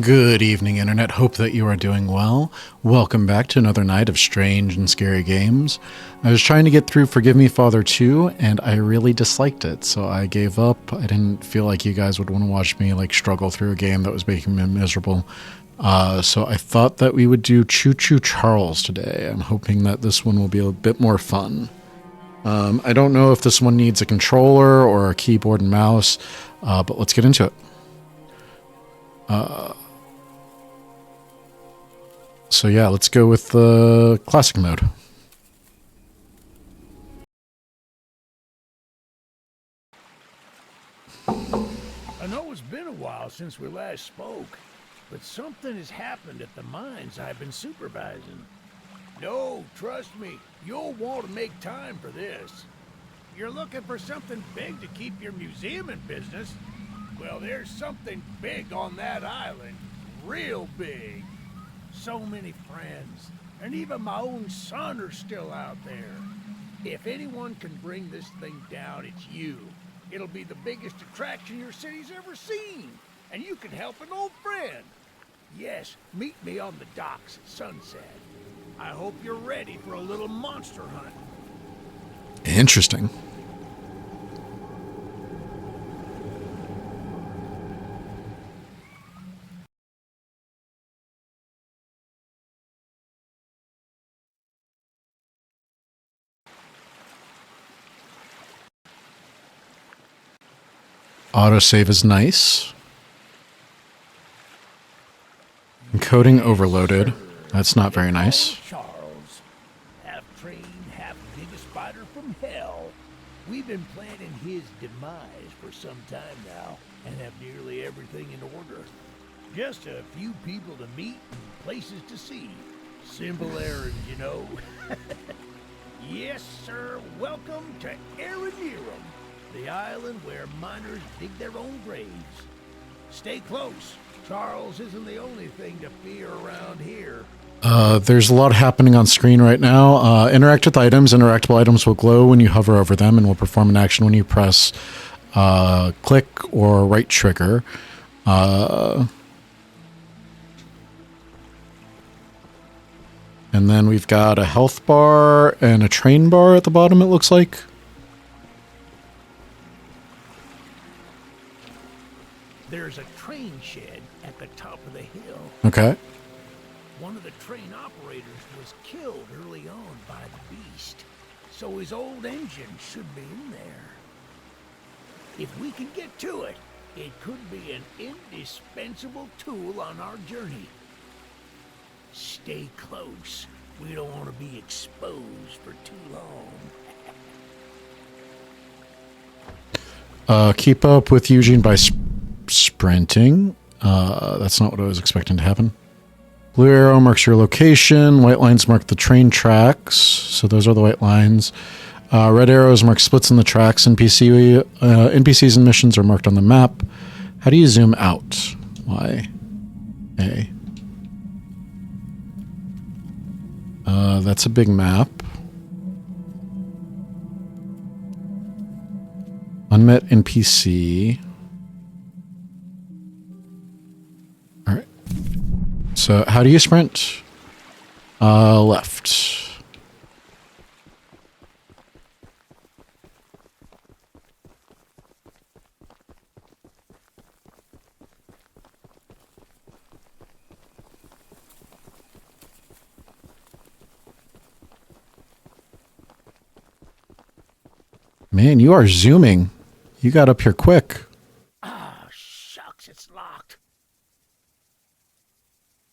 Good evening, Internet. Hope that you are doing well. Welcome back to another night of strange and scary games. I was trying to get through Forgive Me, Father 2, and I really disliked it, so I gave up. I didn't feel like you guys would want to watch me struggle through a game that was making me miserable. So I thought that we would do Choo-Choo Charles today. I'm hoping that this one will be a bit more fun. I don't know if this one needs a controller or a keyboard and mouse, but let's get into it. So yeah, let's go with the classic mode. I know it's been a while since we last spoke, but something has happened at the mines I've been supervising. No, trust me, you'll want to make time for this. You're looking for something big to keep your museum in business? Well, there's something big on that island. Real big. So many friends, and even my own son are still out there. If anyone can bring this thing down, it's you. It'll be the biggest attraction your city's ever seen, and you can help an old friend. Yes, meet me on the docks at sunset. I hope you're ready for a little monster hunt. Interesting. Autosave is nice. Encoding overloaded. That's not very nice. Charles, half train, half biggest spider from hell. We've been planning his demise for some time now, and have nearly everything in order. Just a few people to meet and places to see. Simple errands, you know. Yes, sir. Welcome to Aranerum, the island where miners dig their own graves. Stay close. Charles isn't the only thing to fear around here. There's a lot happening on screen right now. Interact with items. Interactable items will glow when you hover over them and will perform an action when you press click or right trigger. And then we've got a health bar and a train bar at the bottom, it looks like. There's a train shed at the top of the hill. Okay. One of the train operators was killed early on by the beast, so his old engine should be in there. If we can get to it, it could be an indispensable tool on our journey. Stay close. We don't want to be exposed for too long. Keep up with Eugene by sprinting. That's not what I was expecting to happen. Blue arrow marks your location. White lines mark the train tracks. So those are the white lines. Red arrows mark splits in the tracks. NPCs and missions are marked on the map. How do you zoom out? Y. A. That's a big map. Unmet NPC. All right. So how do you sprint? Left. Man, you are zooming. You got up here quick. Ah, shucks, it's locked.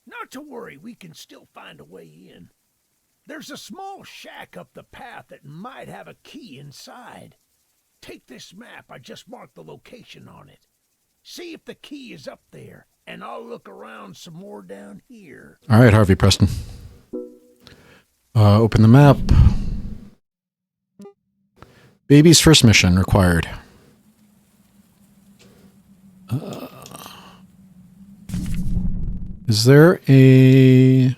Not to worry, we can still find a way in. There's a small shack up the path that might have a key inside. Take this map, I just marked the location on it. See if the key is up there, and I'll look around some more down here. All right, Harvey Preston. Open the map. Baby's first mission required. Is there a...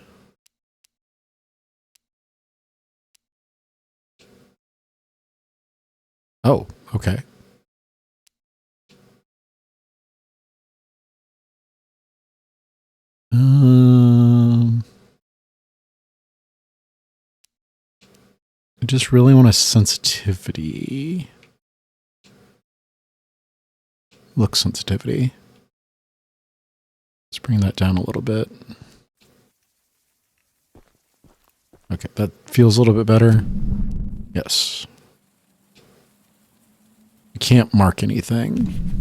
Oh, okay. I just really want a sensitivity. Look sensitivity. Let's bring that down a little bit. Okay, that feels a little bit better. Yes. I can't mark anything.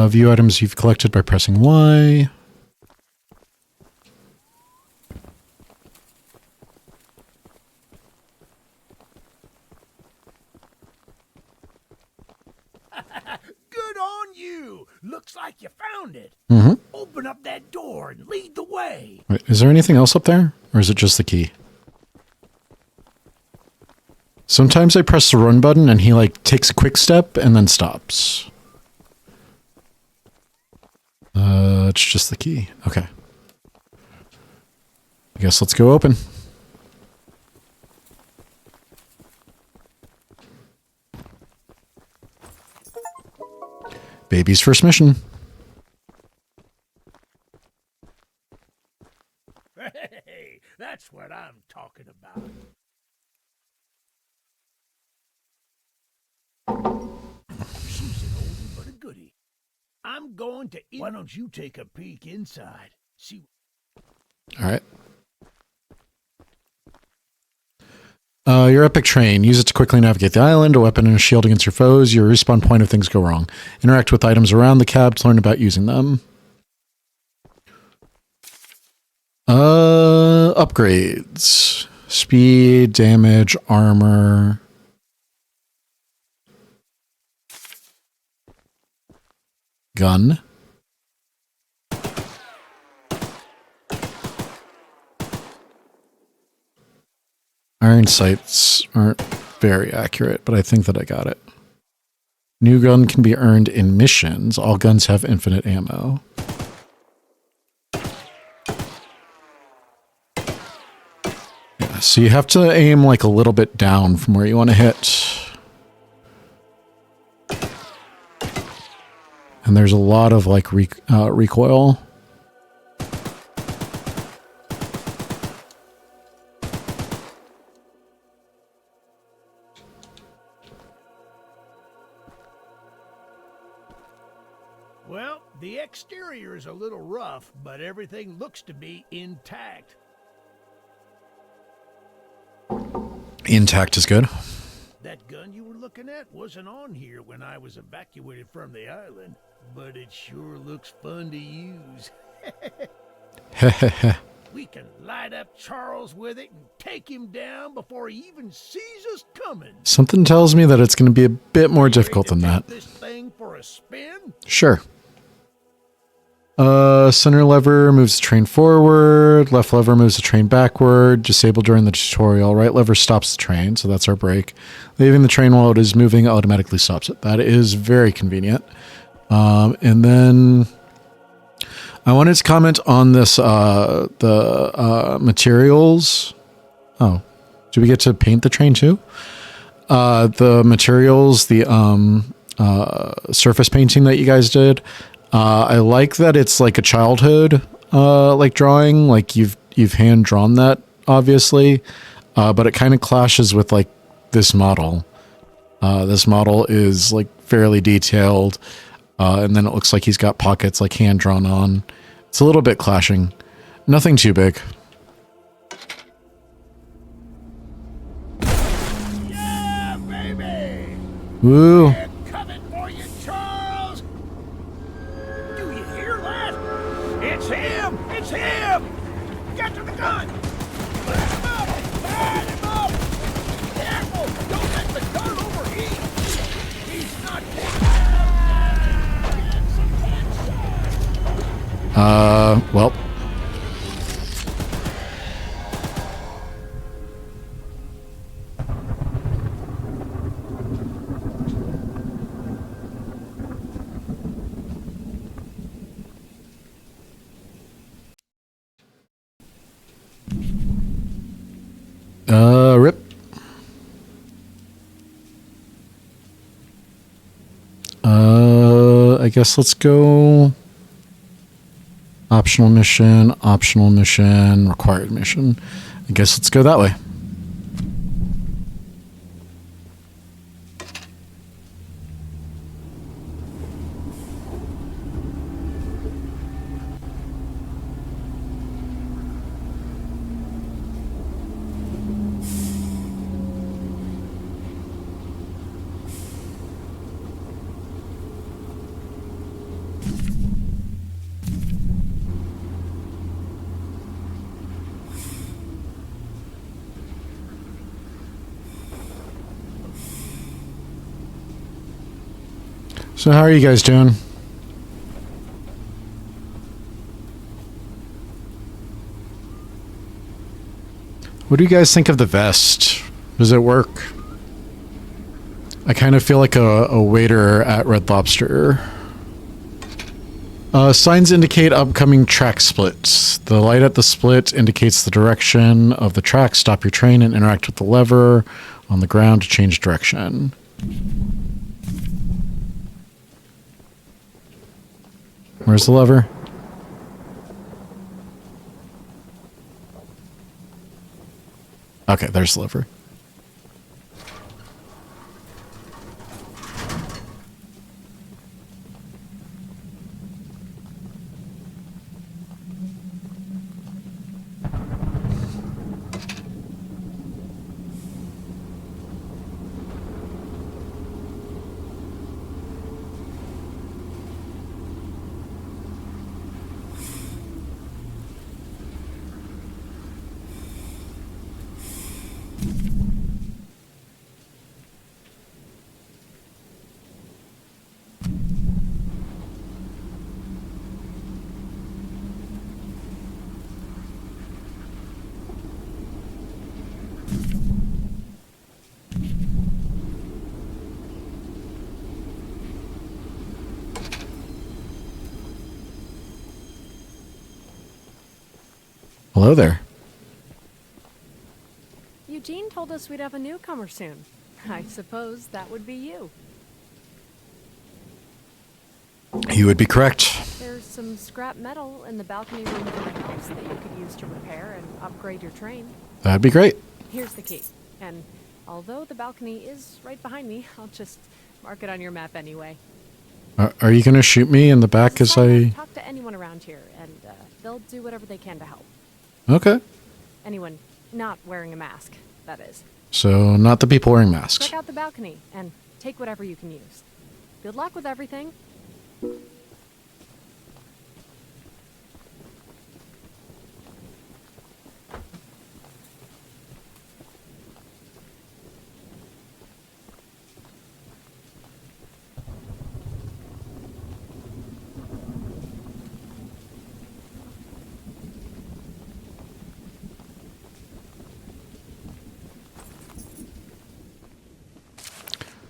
View items you've collected by pressing Y. Good on you! Looks like you found it. Mm-hmm. Open up that door and lead the way. Wait, is there anything else up there? Or is it just the key? Sometimes I press the run button and he like takes a quick step and then stops. It's just the key. Okay. I guess let's go open. Baby's first mission. Hey, that's what I'm talking about. She's an oldie but a goodie. I'm going to eat. Why don't you take a peek inside? See. All right. Your epic train. Use it to quickly navigate the island, a weapon and a shield against your foes. Your respawn point if things go wrong. Interact with items around the cab to learn about using them. Upgrades. Speed, damage, armor. Gun. Iron sights aren't very accurate, but I think that I got it. New gun can be earned in missions. All guns have infinite ammo. Yeah, so you have to aim like a little bit down from where you want to hit. And there's a lot of like recoil. Well, the exterior is a little rough, but everything looks to be intact. Intact is good. That gun you were looking at wasn't on here when I was evacuated from the island, but it sure looks fun to use. We can light up Charles with it and take him down before he even sees us coming. Something tells me that it's going to be a bit more difficult than that. This thing for a spin? Sure. Center lever moves the train forward. Left lever moves the train backward. Disabled during the tutorial. Right lever stops the train, so that's our brake. Leaving the train while it is moving automatically stops it. That is very convenient. And then I wanted to comment on this, the materials. Oh, do we get to paint the train too? The materials, the surface painting that you guys did. I like that it's like a childhood like drawing, like you've hand drawn that obviously, but it kind of clashes with like this model. This model is like fairly detailed, and then it looks like he's got pockets like hand drawn on. It's a little bit clashing. Nothing too big. Yeah, baby! Woo! They're coming for you, Charles! Do you hear that? It's him! It's him! Get to the gun! Light him up! Light him up! Careful! Don't let the gun overheat! He's not Well. I guess let's go optional mission, required mission. I guess let's go that way. So how are you guys doing? What do you guys think of the vest? Does it work? I kind of feel like a waiter at Red Lobster. Signs indicate upcoming track splits. The light at the split indicates the direction of the track. Stop your train and interact with the lever on the ground to change direction. Where's the lever? Okay, there's the lever. Hello there. Eugene told us we'd have a newcomer soon. I suppose that would be you. You would be correct. There's some scrap metal in the balcony room of the house that you could use to repair and upgrade your train. That'd be great. Here's the key. And although the balcony is right behind me, I'll just mark it on your map anyway. Are you going to shoot me in the back as I... Talk to anyone around here, and they'll do whatever they can to help. Okay. Anyone not wearing a mask, that is. So, not the people wearing masks. Check out the balcony, and take whatever you can use. Good luck with everything.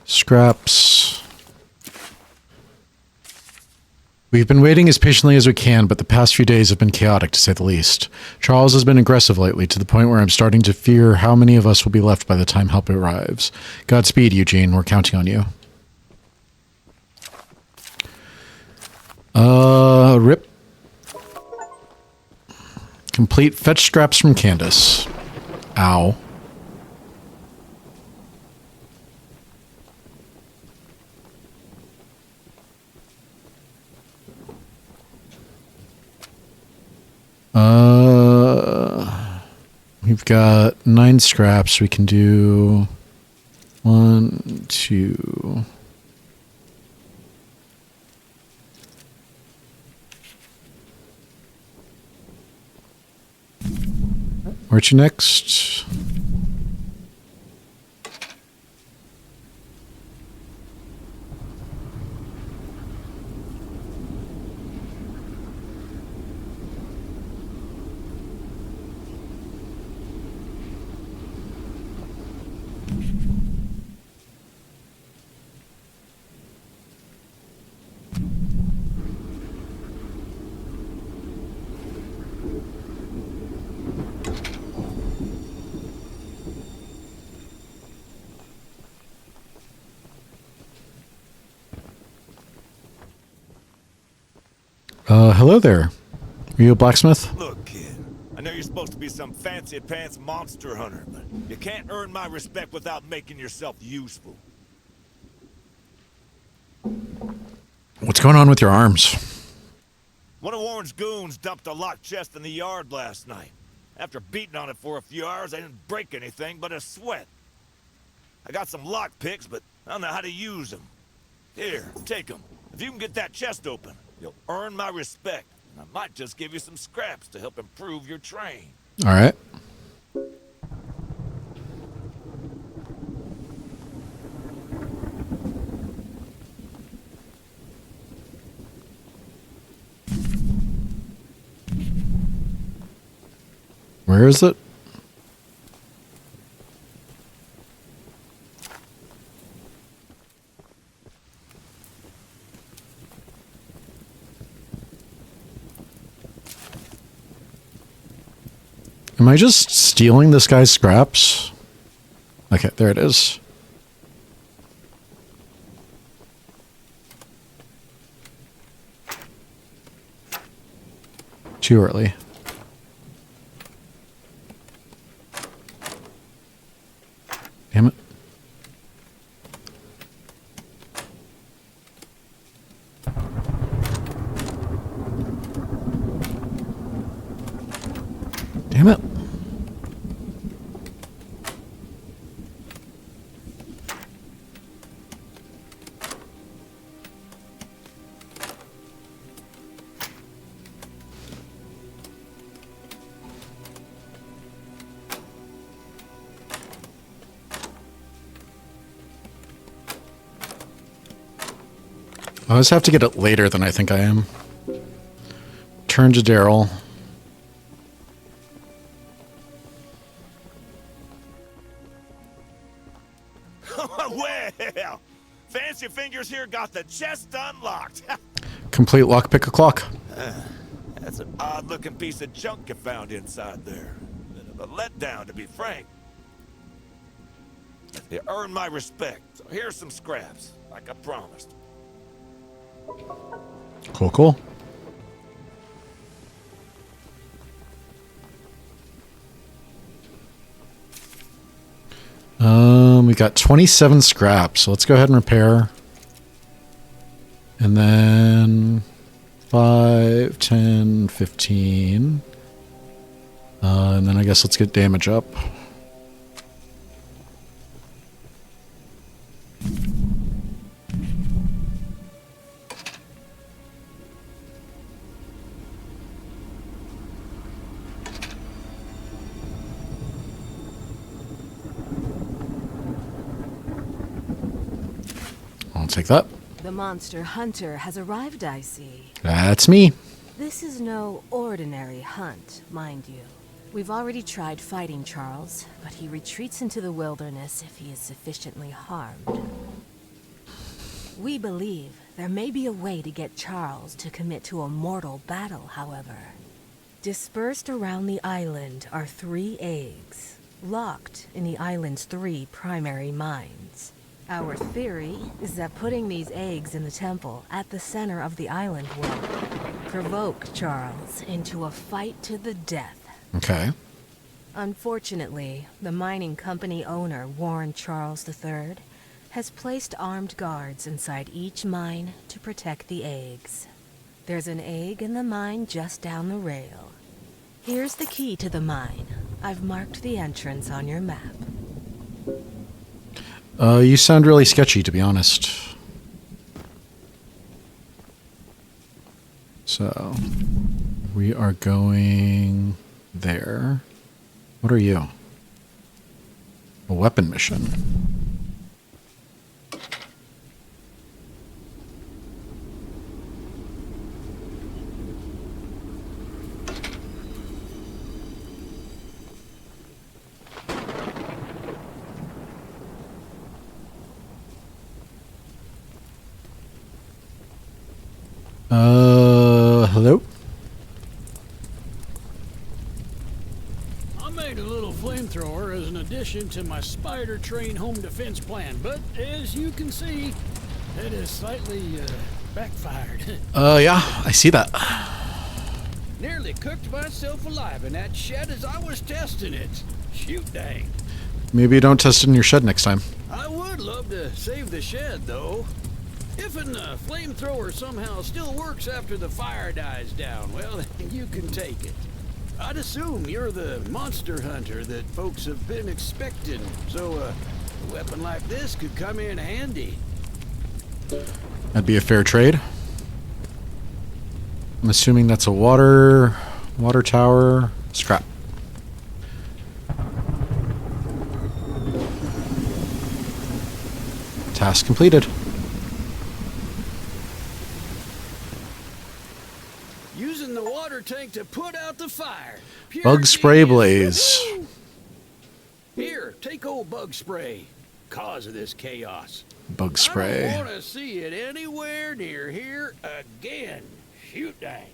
Scraps. We've been waiting as patiently as we can, but the past few days have been chaotic, to say the least. Charles has been aggressive lately, to the point where I'm starting to fear how many of us will be left by the time help arrives. Godspeed, Eugene. We're counting on you. Rip. Complete fetch scraps from Candace. Ow. We've got 9 scraps. We can do 1, 2. Where to next? Hello there. Are you a blacksmith? Look, kid, I know you're supposed to be some fancy-pants monster hunter, but you can't earn my respect without making yourself useful. What's going on with your arms? One of Warren's goons dumped a locked chest in the yard last night. After beating on it for a few hours, I didn't break anything but a sweat. I got some lock picks, but I don't know how to use them. Here, take them. If you can get that chest open, you'll earn my respect. And I might just give you some scraps to help improve your train. All right. Where is it? Am I just stealing this guy's scraps? Okay, there it is. Too early. Damn it. Damn it. I always have to get it later than I think I am. Turn to Daryl. Well, Fancy Fingers here got the chest unlocked. Complete lockpick o'clock. That's an odd-looking piece of junk you found inside there. Bit of a letdown, to be frank. You earned my respect, so here's some scraps, like I promised. Cool, cool. We got 27 scraps, so let's go ahead and repair. And then 5, 10, 15. And then I guess let's get damage up. I'll take that. The monster hunter has arrived, I see. That's me. This is no ordinary hunt, mind you. We've already tried fighting Charles, but he retreats into the wilderness if he is sufficiently harmed. We believe there may be a way to get Charles to commit to a mortal battle, however. Dispersed around the island are 3 eggs, locked in the island's 3 primary mines. Our theory is that putting these eggs in the temple at the center of the island will provoke Charles into a fight to the death. Okay. Unfortunately, the mining company owner, Warren Charles III, has placed armed guards inside each mine to protect the eggs. There's an egg in the mine just down the rail. Here's the key to the mine. I've marked the entrance on your map. You sound really sketchy, to be honest. So, we are going there. What are you? A weapon mission. Hello? I made a little flamethrower as an addition to my spider train home defense plan, but as you can see, it is slightly Backfired. Yeah, I see that. Nearly cooked myself alive in that shed as I was testing it. Shoot dang. Maybe you don't test it in your shed next time. I would love to save the shed, though. If a flamethrower somehow still works after the fire dies down, well, you can take it. I'd assume you're the monster hunter that folks have been expecting, so a weapon like this could come in handy. That'd be a fair trade. I'm assuming that's a water tower. Scrap. Task completed. Using the water tank to put out the fire. Pure Bug spray genius. blaze. Woo-hoo! Here, take old bug spray. Cause of this chaos. Bug I spray. don't want to see it anywhere near here again. Shoot dang.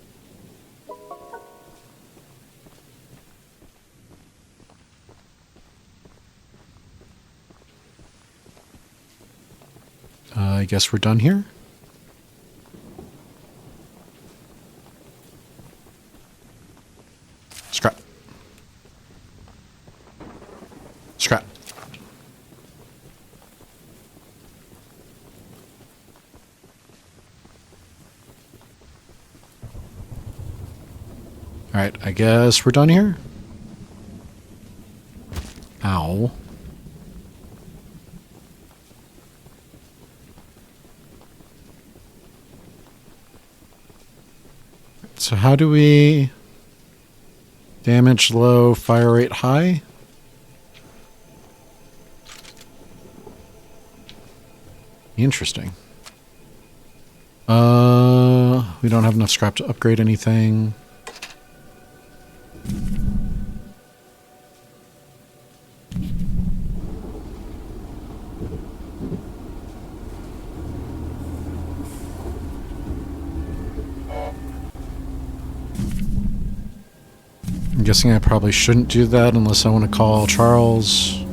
I guess we're done here. Scrap. Scrap. Alright, I guess we're done here. Ow. So how do we damage low, fire rate high? Interesting. We don't have enough scrap to upgrade anything. I'm guessing I probably shouldn't do that unless I want to call Charles.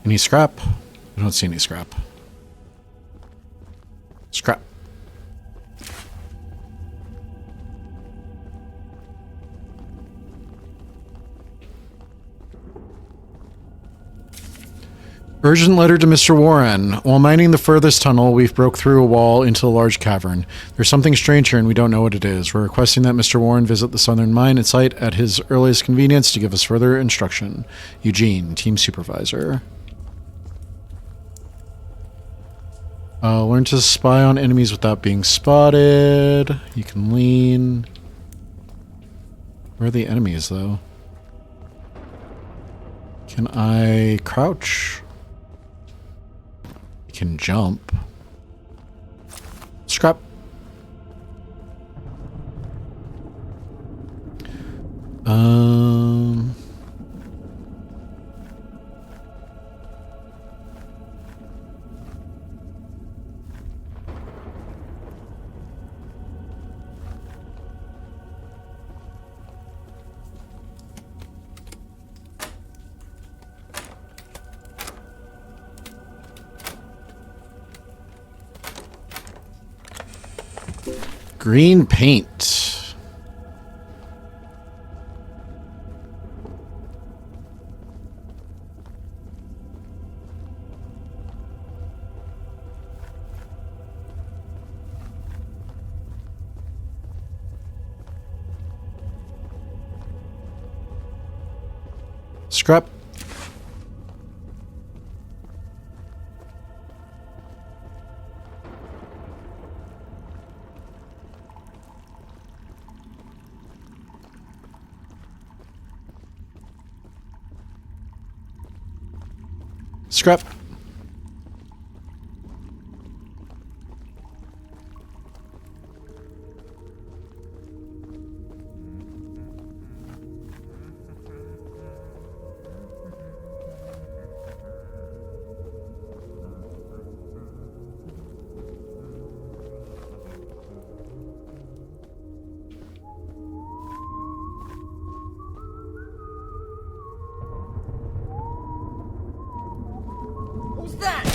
Any scrap? I don't see any scrap. Scrap. Urgent letter to Mr. Warren. While mining the furthest tunnel, we've broke through a wall into a large cavern. There's something strange here and we don't know what it is. We're requesting that Mr. Warren visit the southern mine site at his earliest convenience to give us further instruction. Eugene, team supervisor. Learn to spy on enemies without being spotted. You can lean. Where are the enemies, though? Can I crouch? I can jump. Scrap. Green paint. Scrap. Scrap.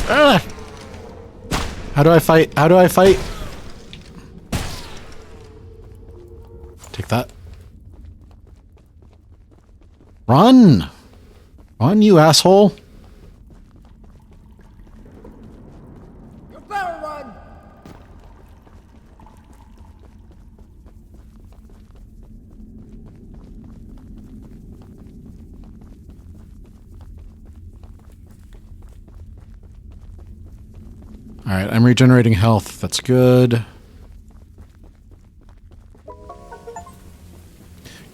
Ah! How do I fight? How do I fight? Take that. Run! Run, you asshole! You better run! Alright, I'm regenerating health. That's good.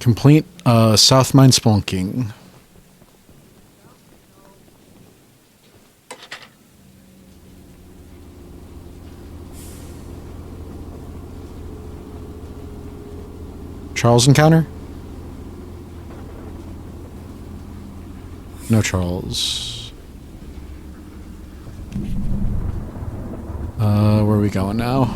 Complete South Mine Spelunking. Charles encounter? No Charles. Where are we going now?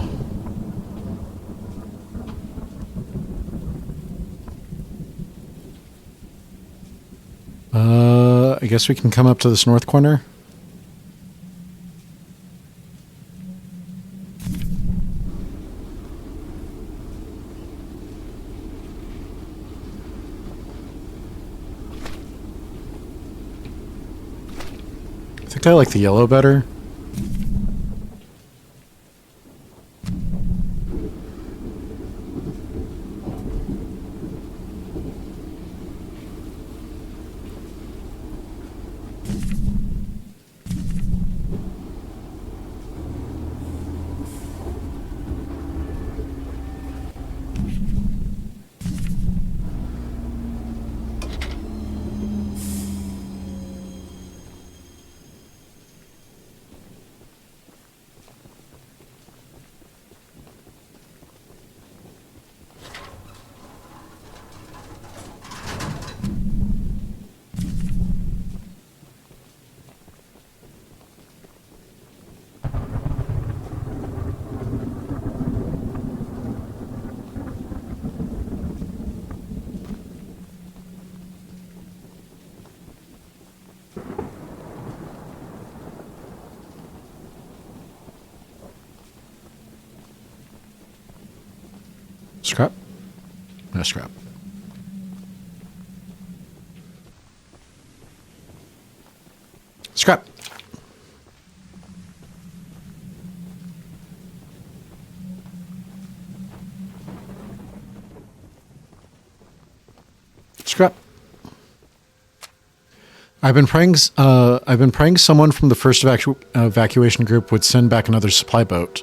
I guess we can come up to this north corner. I think I like the yellow better. Scrap? No scrap. Scrap. Scrap. I've been praying someone from the first evacuation group would send back another supply boat.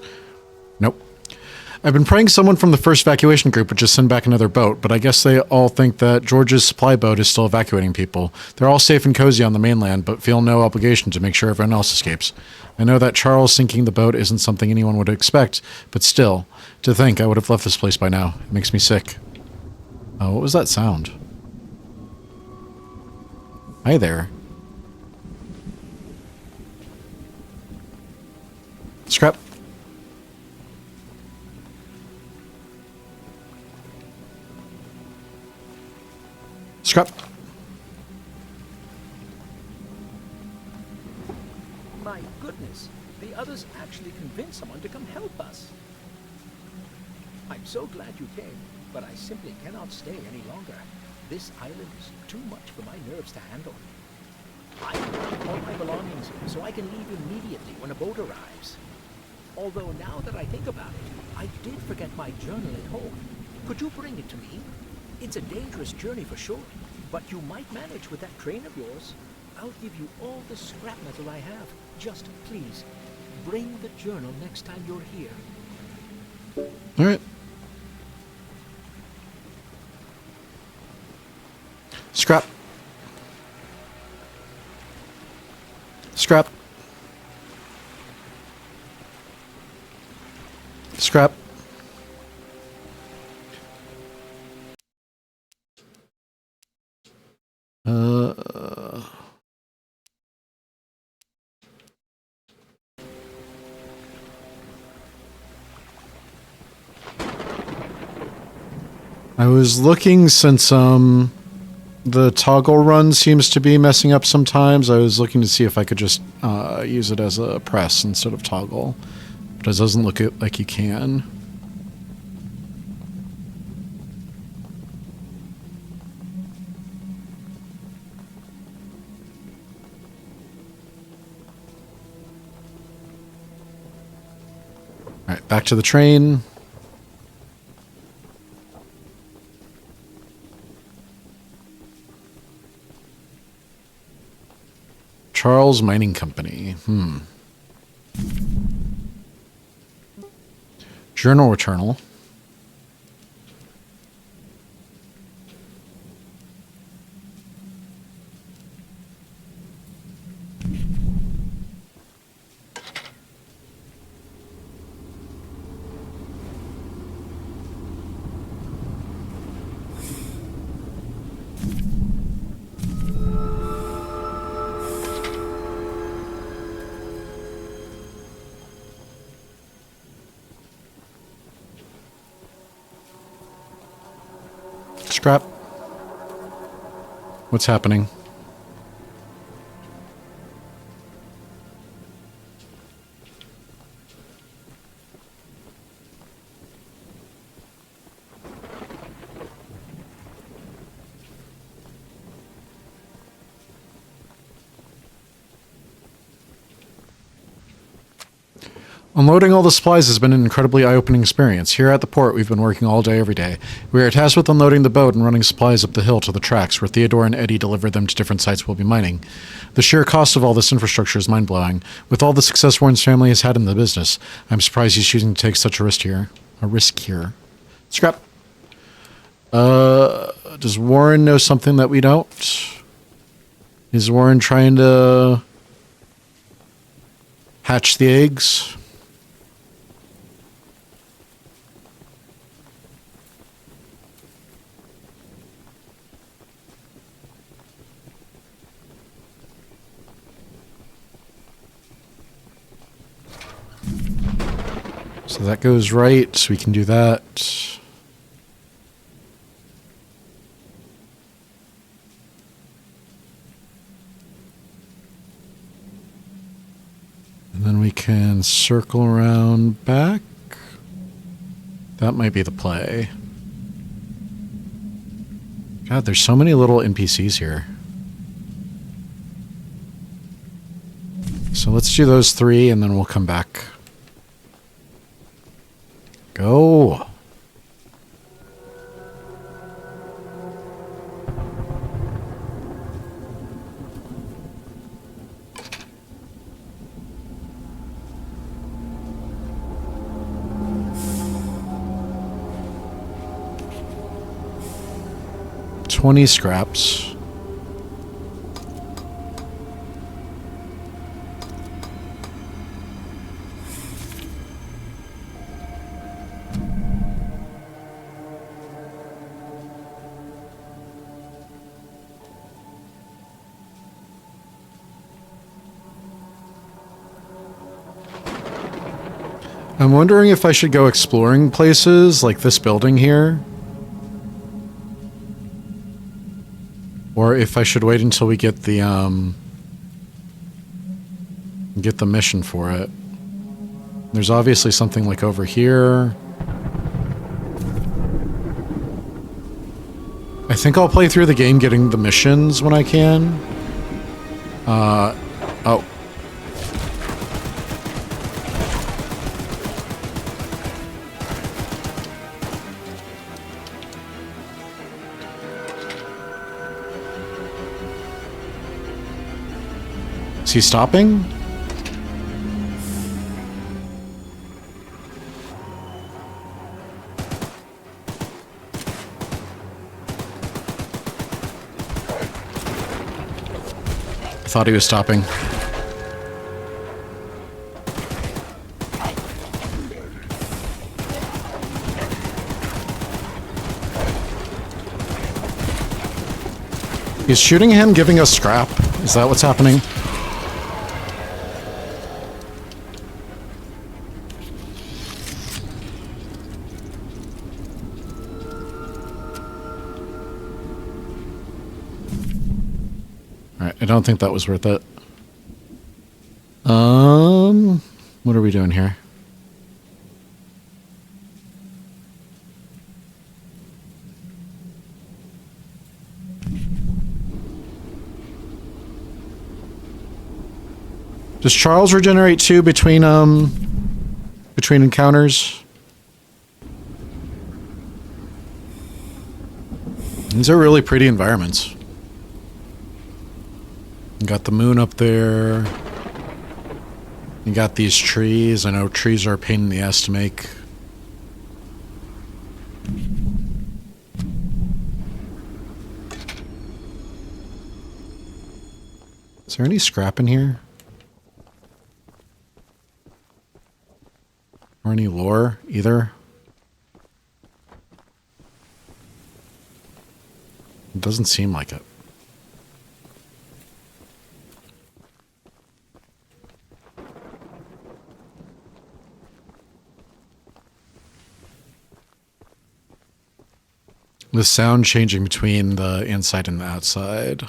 Nope. I've been praying someone from the first evacuation group would just send back another boat, but I guess they all think that George's supply boat is still evacuating people. They're all safe and cozy on the mainland, but feel no obligation to make sure everyone else escapes. I know that Charles sinking the boat isn't something anyone would expect, but still, to think I would have left this place by now. It makes me sick. Oh, what was that sound? Hi there. Scrap. Scrap. My goodness, the others actually convinced someone to come help us. I'm so glad you came, but I simply cannot stay any longer. This island is too much for my nerves to handle. I need all my belongings so I can leave immediately when a boat arrives. Although now that I think about it, I did forget my journal at home. Could you bring it to me? It's a dangerous journey for sure, but you might manage with that train of yours. I'll give you all the scrap metal I have. Just please, bring the journal next time you're here. All right. Scrap. Scrap. Scrap. I was looking since The toggle run seems to be messing up sometimes. I was looking to see if I could just use it as a press instead of toggle. But it doesn't look like you can. All right, back to the train. Charles Mining Company. Journal Returnal. Scrap. What's happening? Unloading all the supplies has been an incredibly eye-opening experience. Here at the port, we've been working all day, every day. We are tasked with unloading the boat and running supplies up the hill to the tracks, where Theodore and Eddie deliver them to different sites we'll be mining. The sheer cost of all this infrastructure is mind-blowing. With all the success Warren's family has had in the business, I'm surprised he's choosing to take such a risk here. Scrap. Does Warren know something that we don't? Is Warren trying to hatch the eggs? So that goes right, so we can do that. And then we can circle around back. That might be the play. God, there's so many little NPCs here. So let's do those 3 and then we'll come back. Go. $20 scraps. I'm wondering if I should go exploring places like this building here. Or if I should wait until we get the mission for it. There's obviously something like over here. I think I'll play through the game getting the missions when I can. Oh. Is he stopping? I thought he was stopping. He's shooting him, giving us scrap. Is that what's happening? I don't think that was worth it. What are we doing here? Does Charles regenerate too between encounters? These are really pretty environments. You got the moon up there. You got these trees. I know trees are a pain in the ass to make. Is there any scrap in here? Or any lore, either? It doesn't seem like it. The sound changing between the inside and the outside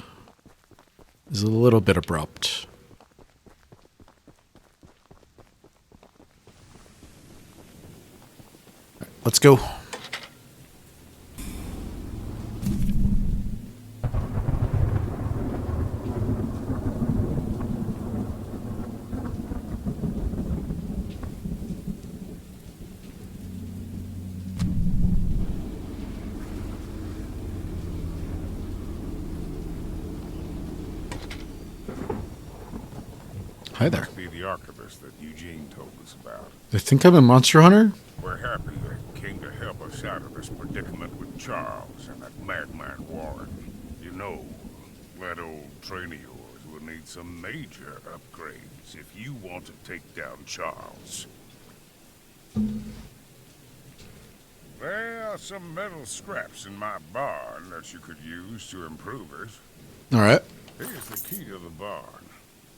is a little bit abrupt. Let's go. Hi there. Must be the archivist that Eugene told us about. They think I'm a monster hunter? We're happy they came to help us out of this predicament with Charles and that madman Warren. You know, that old train of yours will need some major upgrades if you want to take down Charles. There are some metal scraps in my barn that you could use to improve it. Alright. Here's the key to the barn.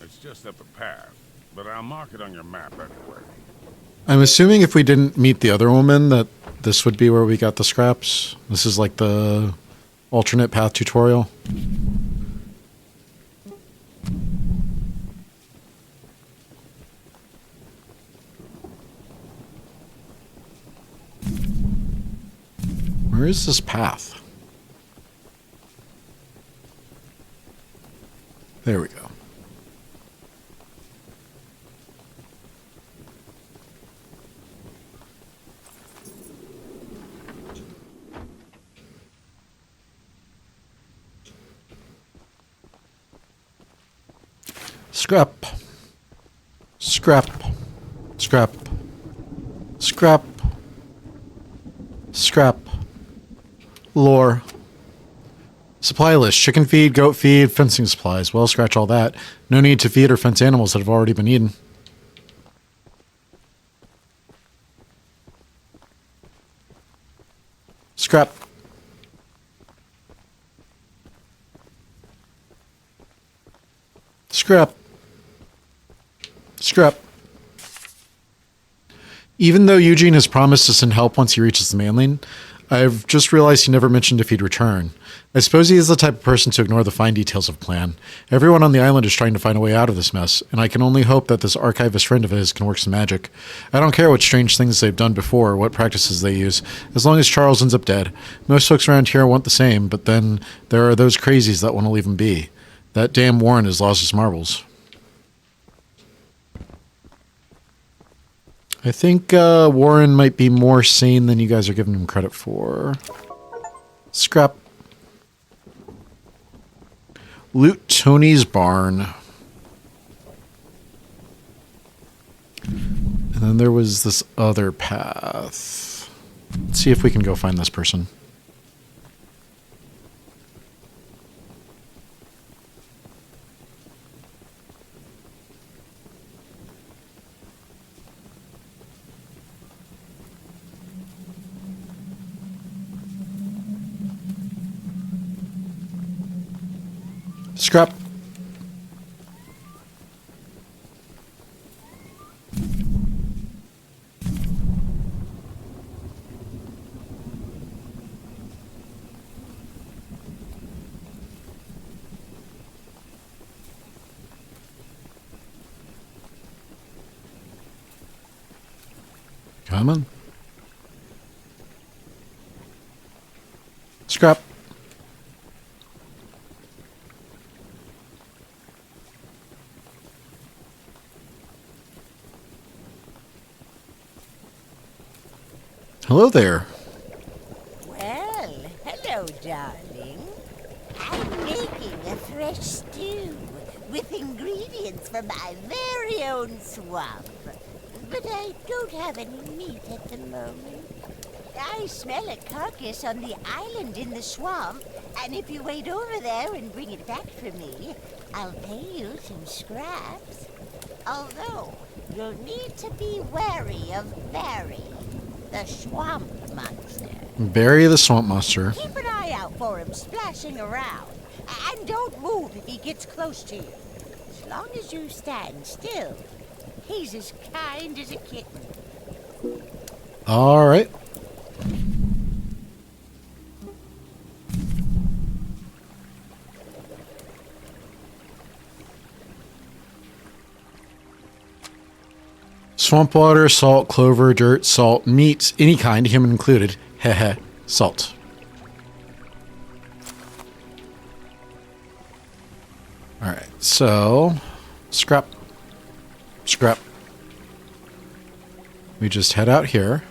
It's just up a path, but I'll mark it on your map anyway. I'm assuming if we didn't meet the other woman that this would be where we got the scraps. This is like the alternate path tutorial. Where is this path? There we go. Scrap. Scrap. Scrap. Scrap. Scrap. Lore. Supply list. Chicken feed, goat feed, fencing supplies. Well, scratch all that. No need to feed or fence animals that have already been eaten. Scrap. Scrap. Scrap. Even though Eugene has promised to send help once he reaches the mainland, I've just realized he never mentioned if he'd return. I suppose he is the type of person to ignore the fine details of a plan. Everyone on the island is trying to find a way out of this mess, and I can only hope that this archivist friend of his can work some magic. I don't care what strange things they've done before or what practices they use, as long as Charles ends up dead. Most folks around here want the same, but then there are those crazies that want to leave him be. That damn Warren has lost his marbles. I think Warren might be more sane than you guys are giving him credit for. Scrap. Loot Tony's barn. And then there was this other path. Let's see if we can go find this person. Scrap. Come on. Scrap. Hello there. Well, hello, darling. I'm making a fresh stew with ingredients from my very own swamp. But I don't have any meat at the moment. I smell a carcass on the island in the swamp, and if you wait over there and bring it back for me, I'll pay you some scraps. Although, you'll need to be wary of Barry, the swamp monster. Barry the swamp monster. Keep an eye out for him splashing around, and don't move if he gets close to you. As long as you stand still, he's as kind as a kitten. All right. Swamp water, salt, clover, dirt, salt, meat, any kind, human included. Heh, salt. All right, so scrap. We just head out here.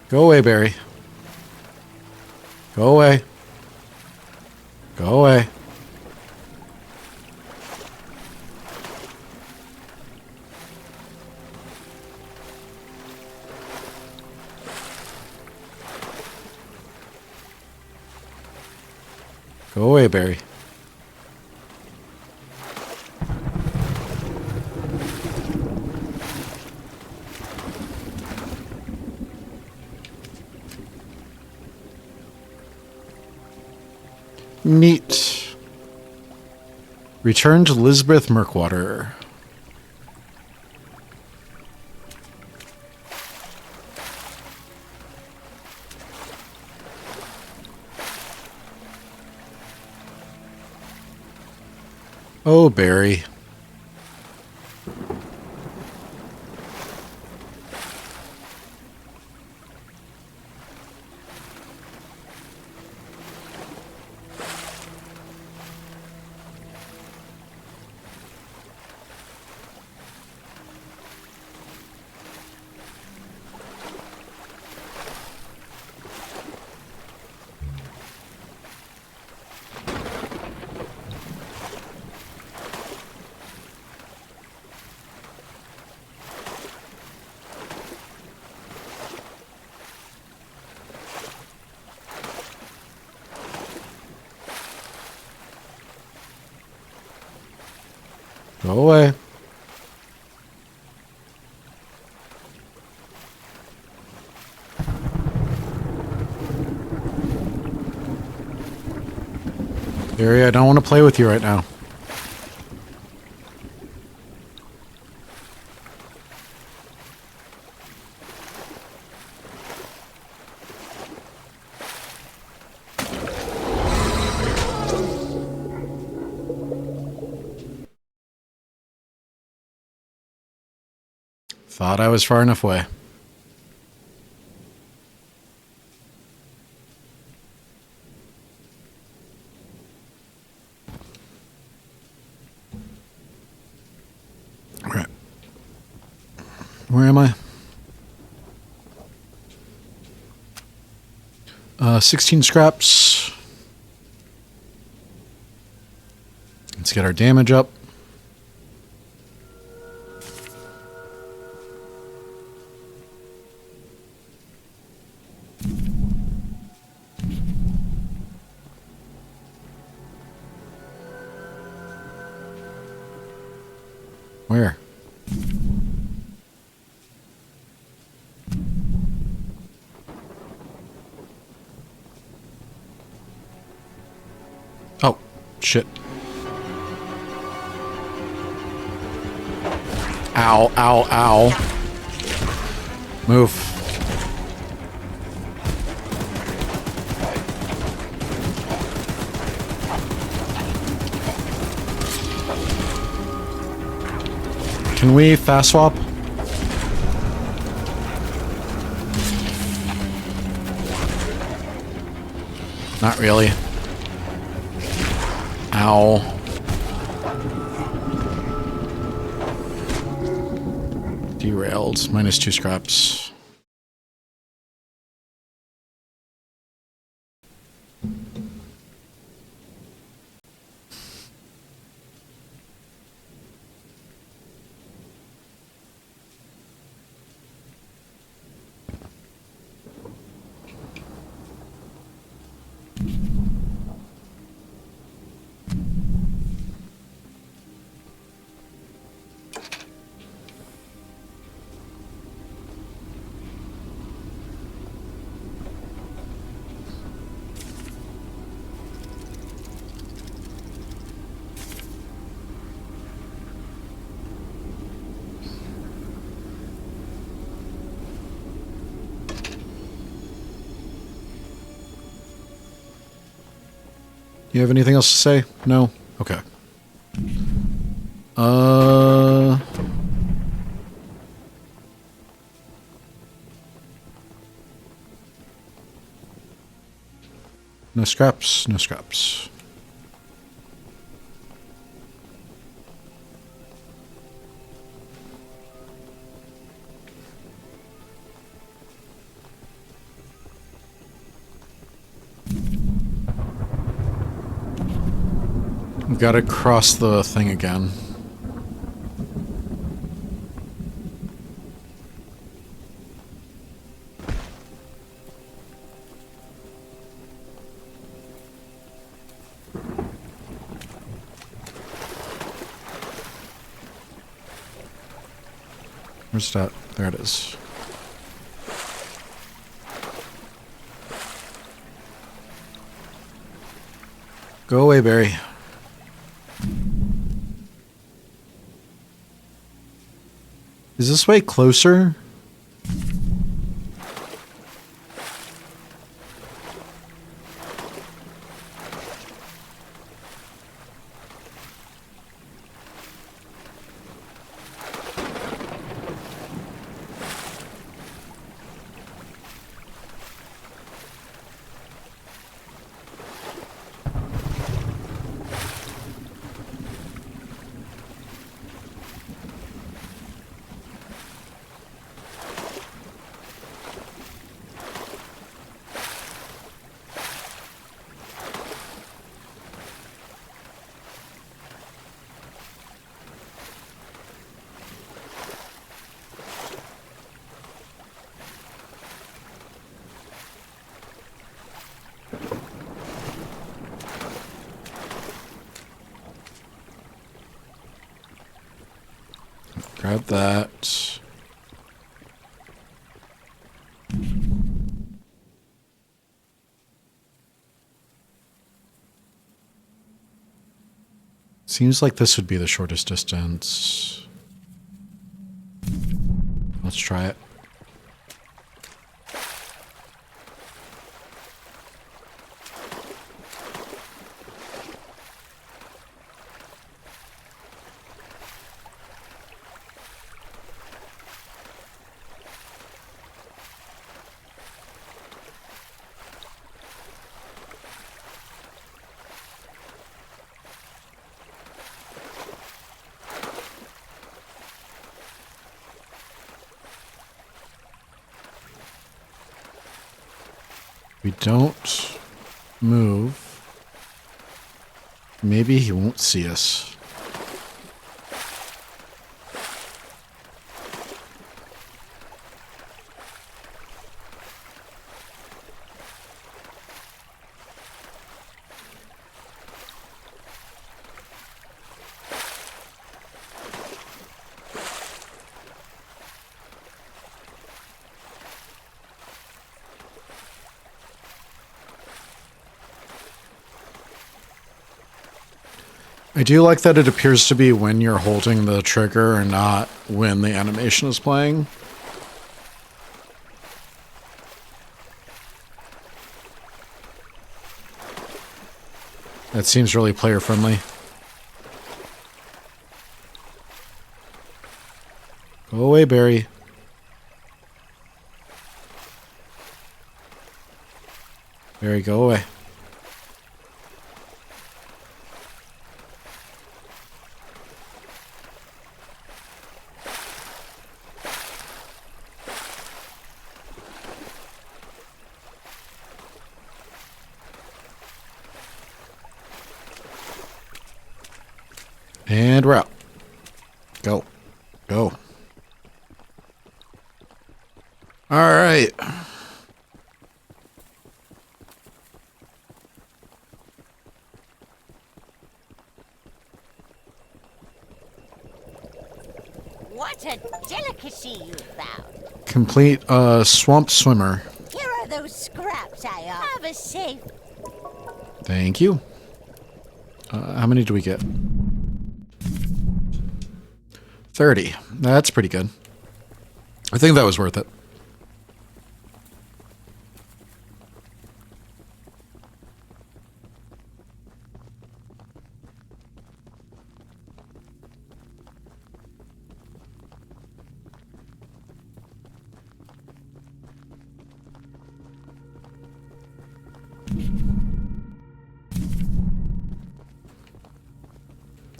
Go away, Barry. Go away. Go away. Go away, Barry. Neat. Return to Elizabeth Merkwater. Oh, Barry. Go away. Barry, I don't want to play with you right now. Thought I was far enough away. All right. Where am I? 16 scraps. Let's get our damage up. Where? Oh, shit. Ow, ow, ow. Move. Can we fast swap? Not really. Ow. Derailed. -2 scraps. You have anything else to say? No? Okay. No scraps, no scraps. Gotta cross the thing again. Where's that? There it is. Go away, Barry. Is this way closer? Grab that. Seems like this would be the shortest distance. Let's try it. We don't move. Maybe he won't see us. I do like that it appears to be when you're holding the trigger and not when the animation is playing. That seems really player friendly. Go away, Barry. Barry, go away. And we're out. Go. Go. All right. What a delicacy you found. Complete swamp swimmer. Here are those scraps I have a safe. Thank you. How many do we get? 30. That's pretty good. I think that was worth it.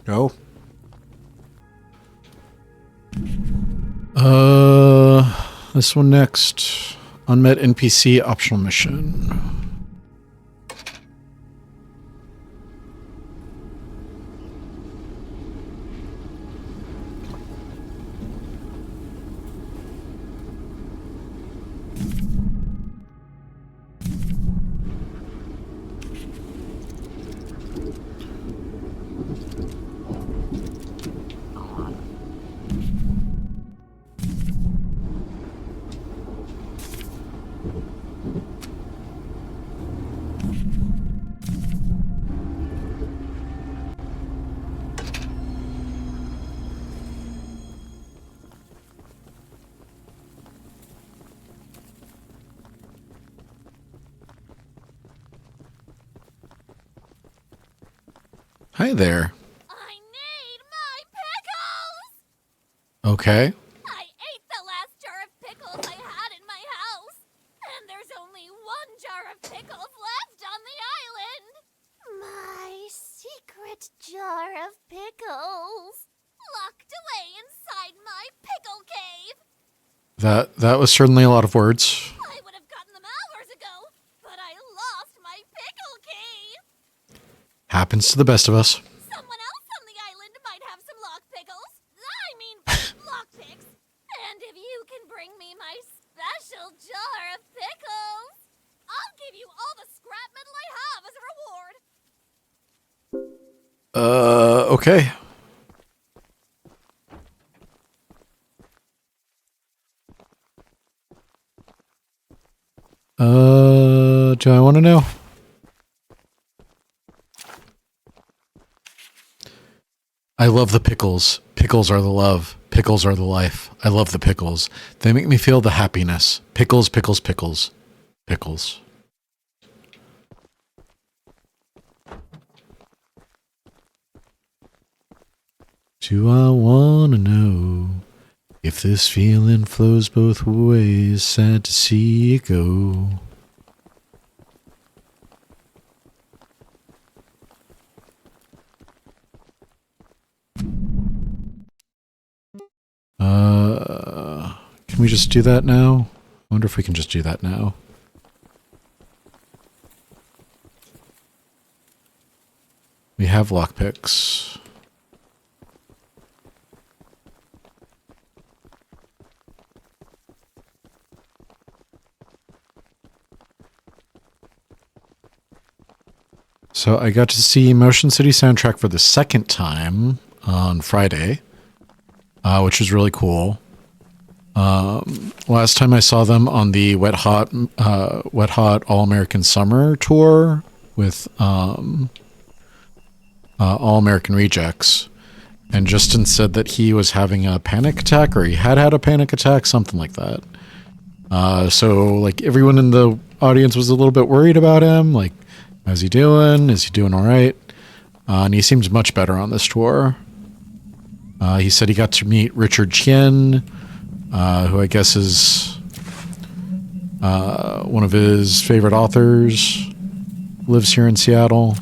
Go. This one next. Unmet NPC optional mission. Hi there. I need my pickles! Okay. I ate the last jar of pickles I had in my house, and there's only one jar of pickles left on the island. My secret jar of pickles, locked away inside my pickle cave. That was certainly a lot of words. I would have gotten them hours ago, but I lost my pickle cave. Happens to the best of us. Someone else on the island might have some lock pickles. I mean, lockpicks. And if you can bring me my special jar of pickles, I'll give you all the scrap metal I have as a reward. Okay. Do I want to know? I love the pickles. Pickles are the love. Pickles are the life. I love the pickles. They make me feel the happiness. Pickles, pickles, pickles. Pickles. Do I want to know if this feeling flows both ways? Sad to see it go. Can we just do that now? I wonder if we can just do that now. We have lockpicks. So I got to see Motion City soundtrack for the second time on Friday, which was really cool. Last time I saw them on the Wet Hot All American Summer tour with All American Rejects, and Justin said that he was having a panic attack, or he had a panic attack, something like that. So like everyone in the audience was a little bit worried about him, like, how's he doing? Is he doing all right? And he seems much better on this tour. He said he got to meet Richard Chien, who I guess is one of his favorite authors, lives here in Seattle.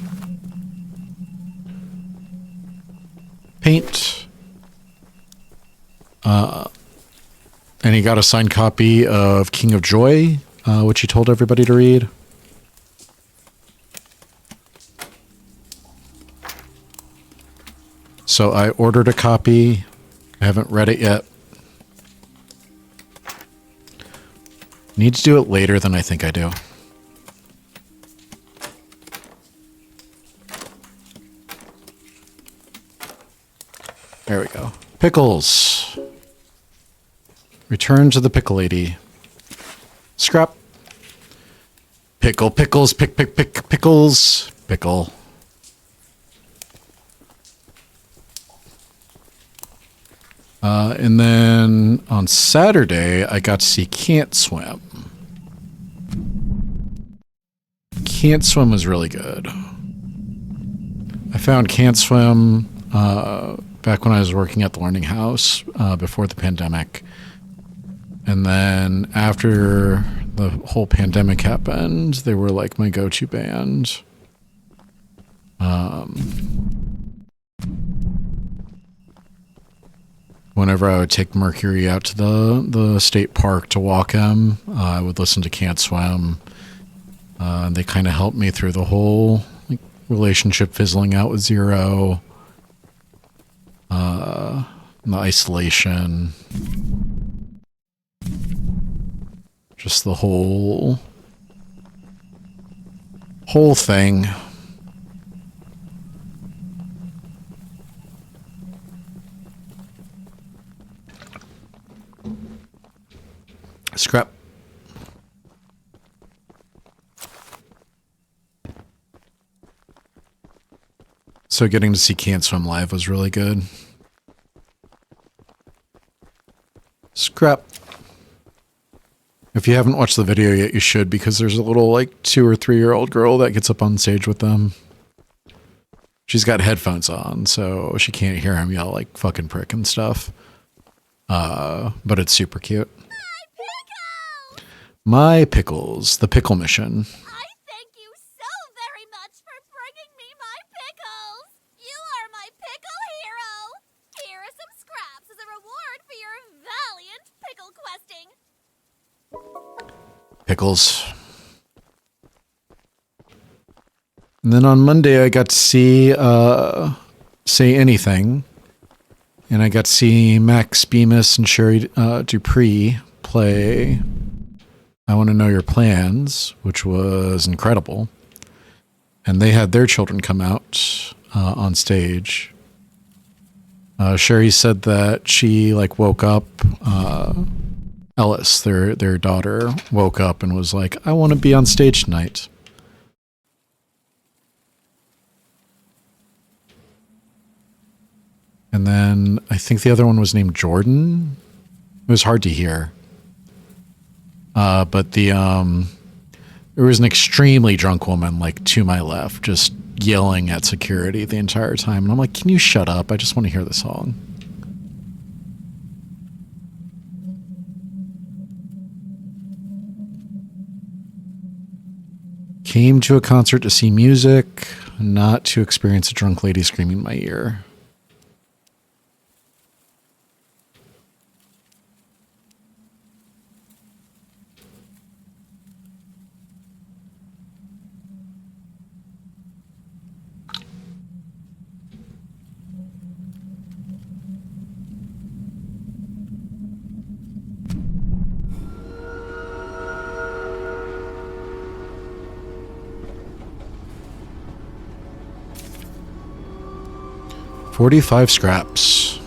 Paint. And he got a signed copy of King of Joy, which he told everybody to read. So I ordered a copy. I haven't read it yet. Need to do it later than I think I do. There we go. Pickles. Return to the pickle lady. Scrap. Pickle, pickles, pickles. Pickle. And then on Saturday, I got to see Can't Swim. Can't Swim was really good. I found Can't Swim back when I was working at the Learning House before the pandemic. And then after the whole pandemic happened, they were like my go-to band. Whenever I would take Mercury out to the state park to walk him, I would listen to Can't Swim. They kind of helped me through the whole relationship fizzling out with Zero. The isolation. Just the whole thing. Scrap. So getting to see Can't Swim live was really good. Scrap. If you haven't watched the video yet, you should, because there's a little, like, 2 or 3 year old girl that gets up on stage with them. She's got headphones on, so she can't hear him yell like fucking prick and stuff. But it's super cute. My Pickles, the Pickle Mission. I thank you so very much for bringing me my pickles. You are my pickle hero. Here are some scraps as a reward for your valiant pickle questing. Pickles. And then on Monday, I got to see Say Anything. And I got to see Max Bemis and Sherry Dupree play I Want to Know Your Plans, which was incredible. And they had their children come out on stage. Sherry said that she woke up, Ellis, their daughter, woke up and was like, I want to be on stage tonight. And then I think the other one was named Jordan. It was hard to hear. But there was an extremely drunk woman to my left, just yelling at security the entire time. And I'm like, can you shut up? I just want to hear the song. Came to a concert to see music, not to experience a drunk lady screaming in my ear. $45 scraps.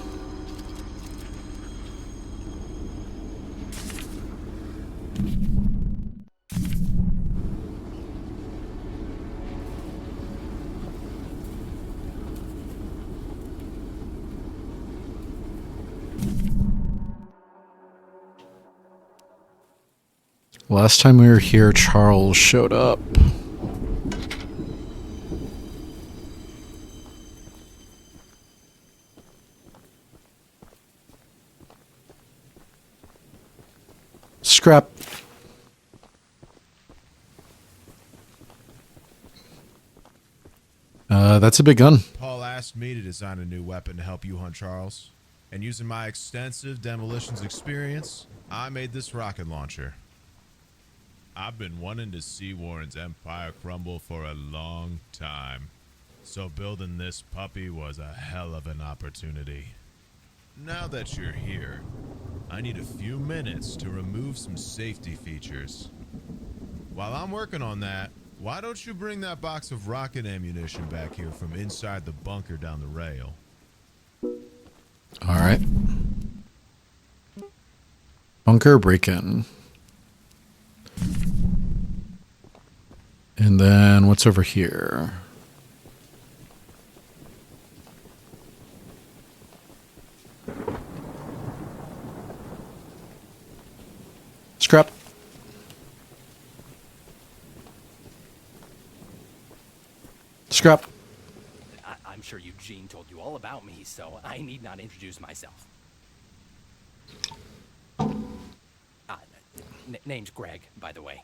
Last time we were here, Charles showed up. Scrap. That's a big gun. Paul asked me to design a new weapon to help you hunt Charles. And using my extensive demolitions experience, I made this rocket launcher. I've been wanting to see Warren's empire crumble for a long time. So building this puppy was a hell of an opportunity. Now that you're here, I need a few minutes to remove some safety features. While I'm working on that, why don't you bring that box of rocket ammunition back here from inside the bunker down the rail? All right. Bunker break-in. And then what's over here? Scrap. Scrap. I'm sure Eugene told you all about me, so I need not introduce myself. Name's Greg, by the way.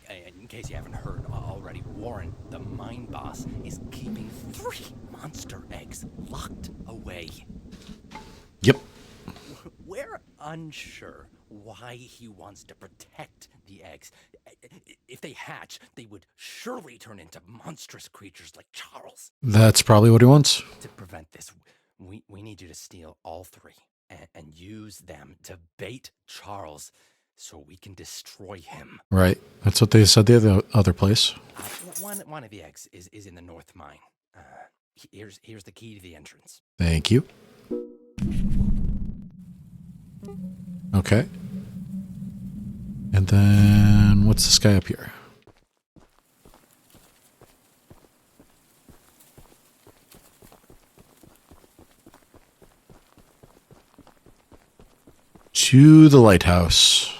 In case you haven't heard already, Warren, the mine boss, is keeping 3 monster eggs locked away. Yep. We're unsure why he wants to protect the eggs. If they hatch, they would surely turn into monstrous creatures like Charles. That's probably what he wants. To prevent this, we need you to steal all 3 and use them to bait Charles so we can destroy him. Right. That's what they said the other place. One of the eggs is in the north mine. Here's the key to the entrance. Thank you. Okay. And then what's this guy up here? To the lighthouse.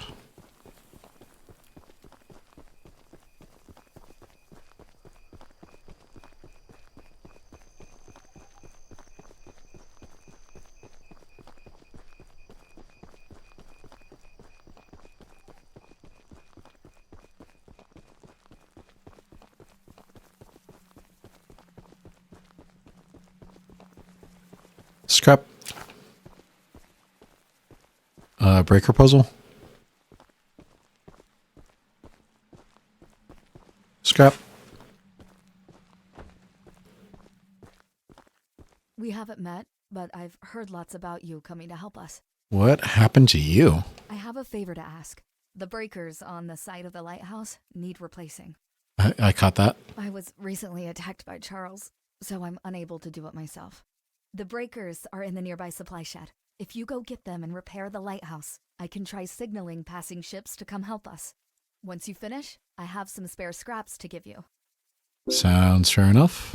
Scrap. Breaker puzzle. Scrap. We haven't met, but I've heard lots about you coming to help us. What happened to you? I have a favor to ask. The breakers on the side of the lighthouse need replacing. I caught that. I was recently attacked by Charles, so I'm unable to do it myself. The breakers are in the nearby supply shed. If you go get them and repair the lighthouse, I can try signaling passing ships to come help us. Once you finish, I have some spare scraps to give you. Sounds fair enough.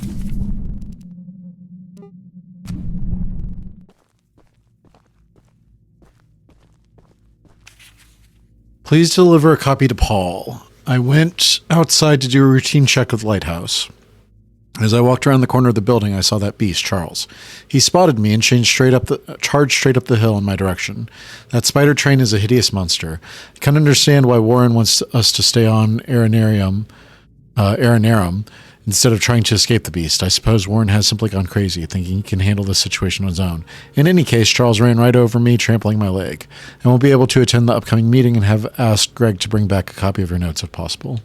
Please deliver a copy to Paul. I went outside to do a routine check of the lighthouse. As I walked around the corner of the building, I saw that beast, Charles. He spotted me and charged straight up the hill in my direction. That spider train is a hideous monster. I can't understand why Warren wants us to stay on Arenarum instead of trying to escape the beast. I suppose Warren has simply gone crazy, thinking he can handle this situation on his own. In any case, Charles ran right over me, trampling my leg. I won't be able to attend the upcoming meeting and have asked Greg to bring back a copy of your notes if possible.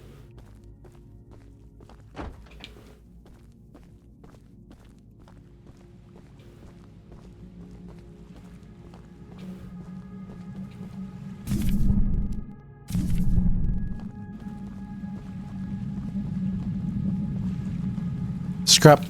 Scrap.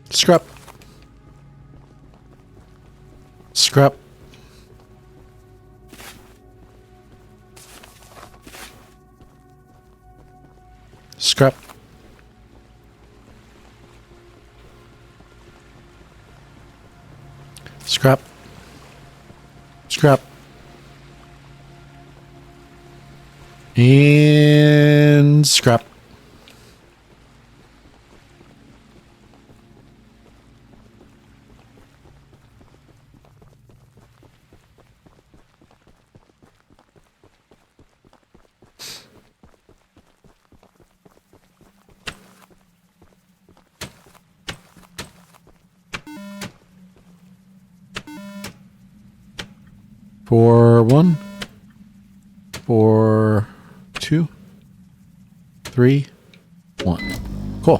Scrap. Scrap. Scrap. Scrap. Scrap. And scrap. For 1, for 2, 3, 1. Cool.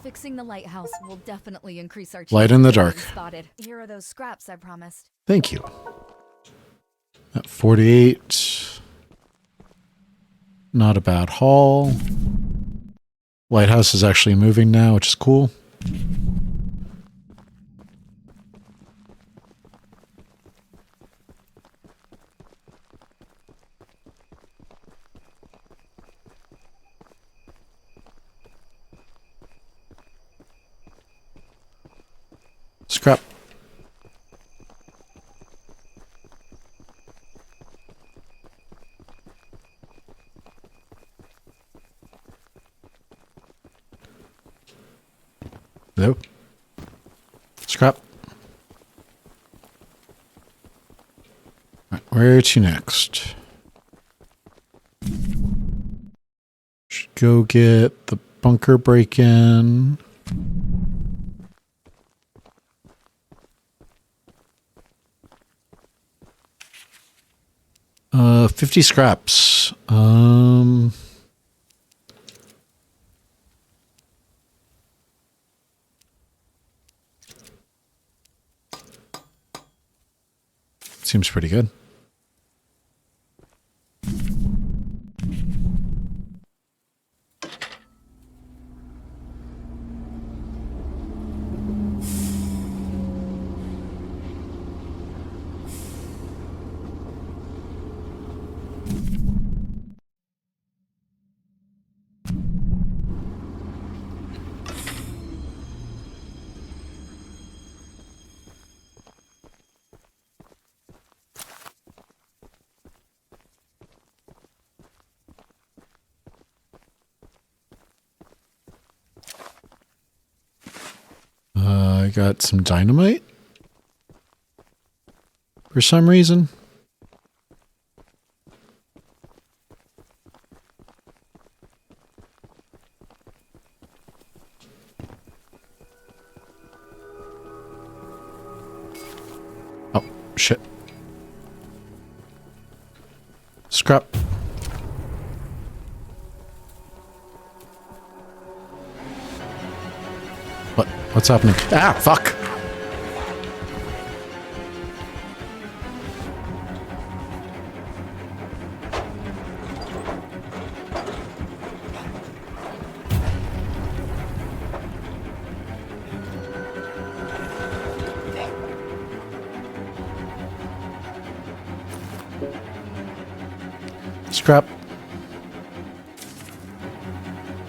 Fixing the lighthouse will definitely increase our Light in the chances of dark. being spotted. Here are those scraps I promised. Thank you. At 48. Not a bad haul. Lighthouse is actually moving now, which is cool. Scrap. Nope. Scrap. Right, where to next? Should go get the bunker break-in. 50 scraps. Seems pretty good. I got some dynamite for some reason. Oh, shit. Scrap. What's happening? Ah, fuck! Scrap.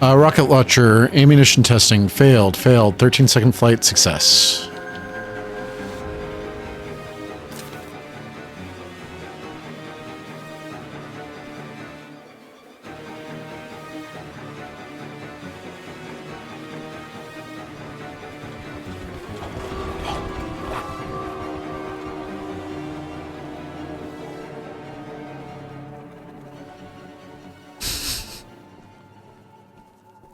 Rocket launcher, ammunition testing, failed. 13-second flight, success.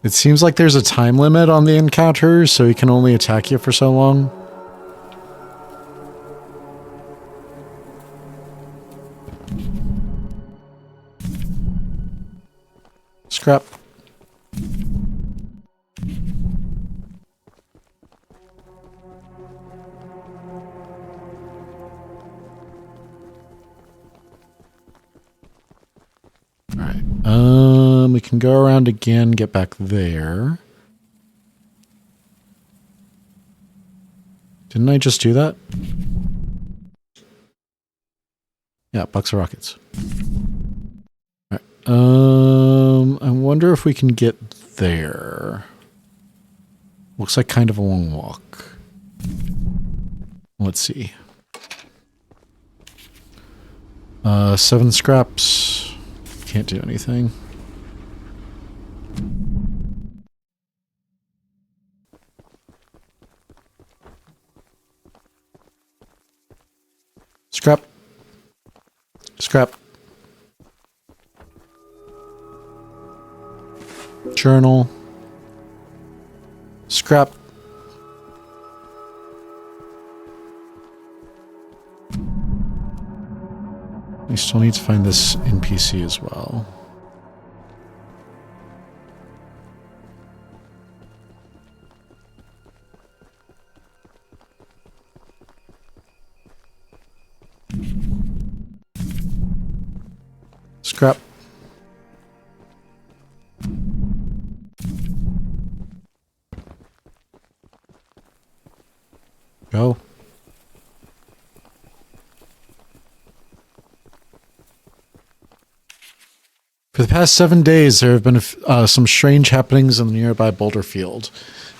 It seems like there's a time limit on the encounter, so he can only attack you for so long. Scrap. Alright, we can go around again, get back there. Didn't I just do that? Yeah, box of rockets. Alright, I wonder if we can get there. Looks like kind of a long walk. Let's see. 7 scraps. Can't do anything. Scrap. Scrap. Journal. Scrap. We still need to find this NPC as well. Scrap. Go. For the past 7 days, there have been some strange happenings in the nearby boulder field.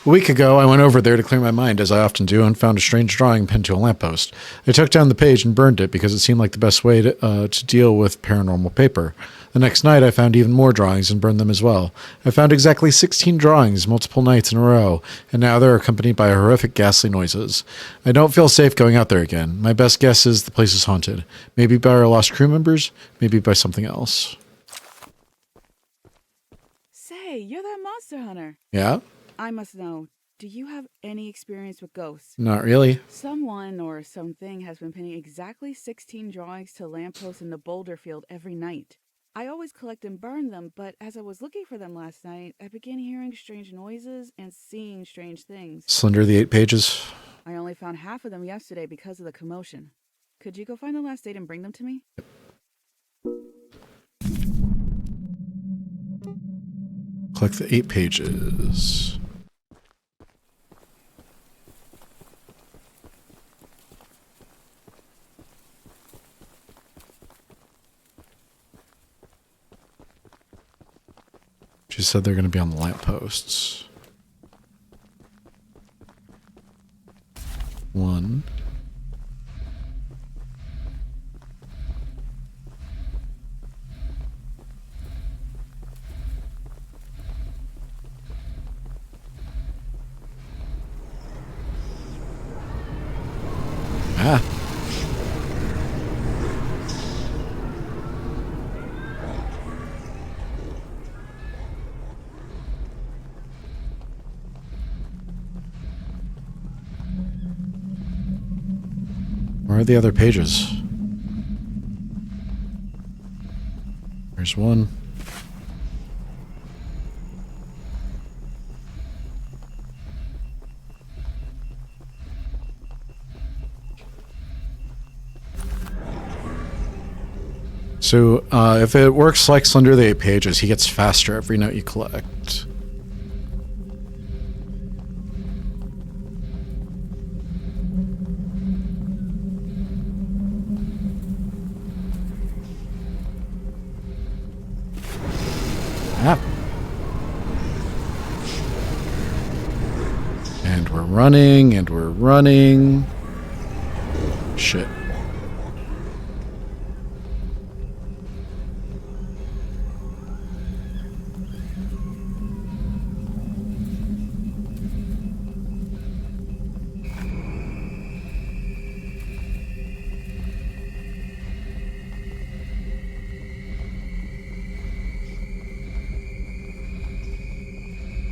A week ago, I went over there to clear my mind, as I often do, and found a strange drawing pinned to a lamppost. I took down the page and burned it because it seemed like the best way to deal with paranormal paper. The next night, I found even more drawings and burned them as well. I found exactly 16 drawings multiple nights in a row, and now they're accompanied by horrific ghastly noises. I don't feel safe going out there again. My best guess is the place is haunted. Maybe by our lost crew members, maybe by something else. Say, you're that monster hunter. Yeah? I must know, do you have any experience with ghosts? Not really. Someone or something has been pinning exactly 16 drawings to lampposts in the boulder field every night. I always collect and burn them, but as I was looking for them last night, I began hearing strange noises and seeing strange things. Slender the 8 pages. I only found half of them yesterday because of the commotion. Could you go find the last date and bring them to me? Collect the 8 pages. She said they're going to be on the lampposts. 1. Ah. Where are the other pages? There's one. So, if it works like Slender the 8 pages, he gets faster every note you collect. Ah. And we're running, and we're running. Shit.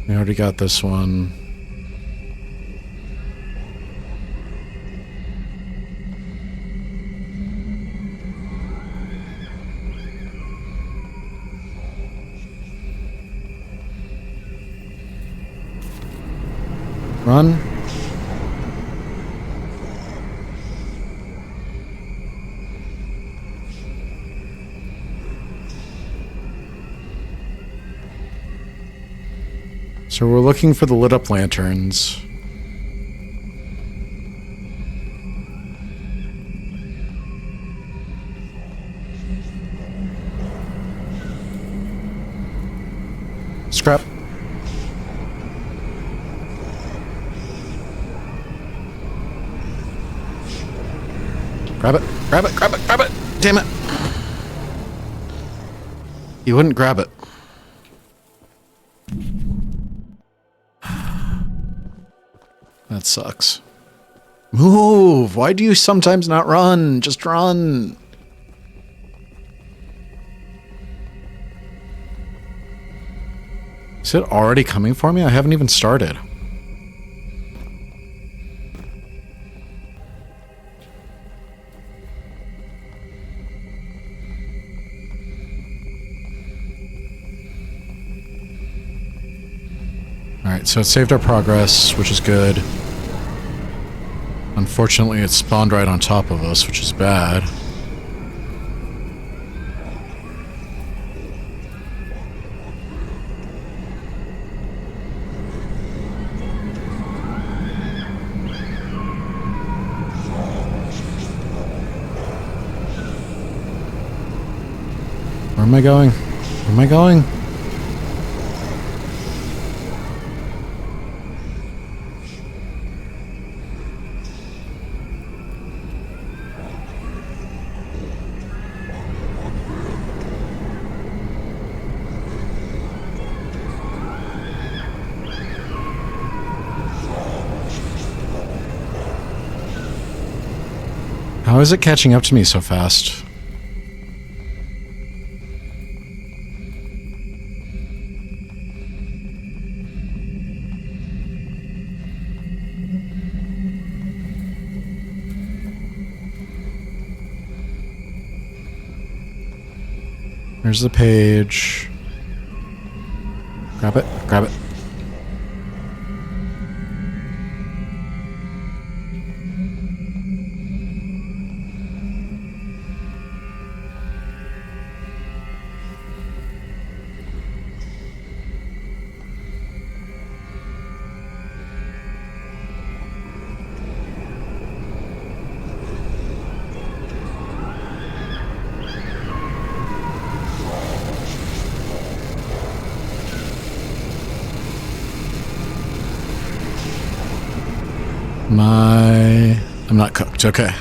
We already got this one. Run. So we're looking for the lit up lanterns. Scrap. Grab it. Grab it. Grab it. Grab it. Damn it. You wouldn't grab it. That sucks. Move! Why do you sometimes not run? Just run! Is it already coming for me? I haven't even started. Alright, so it saved our progress, which is good. Unfortunately, it spawned right on top of us, which is bad. Where am I going? Where am I going? How is it catching up to me so fast? There's the page. Grab it, grab it. I'm not cooked, okay.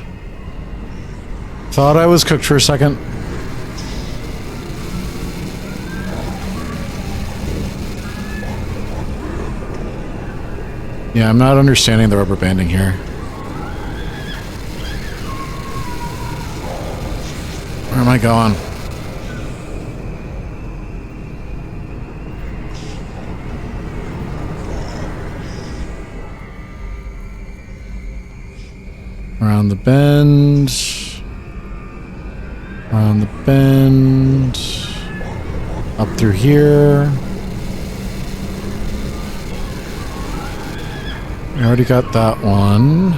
Thought I was cooked for a second. Yeah, I'm not understanding the rubber banding here. Where am I going? Around the bend. Around the bend. Up through here. I already got that one.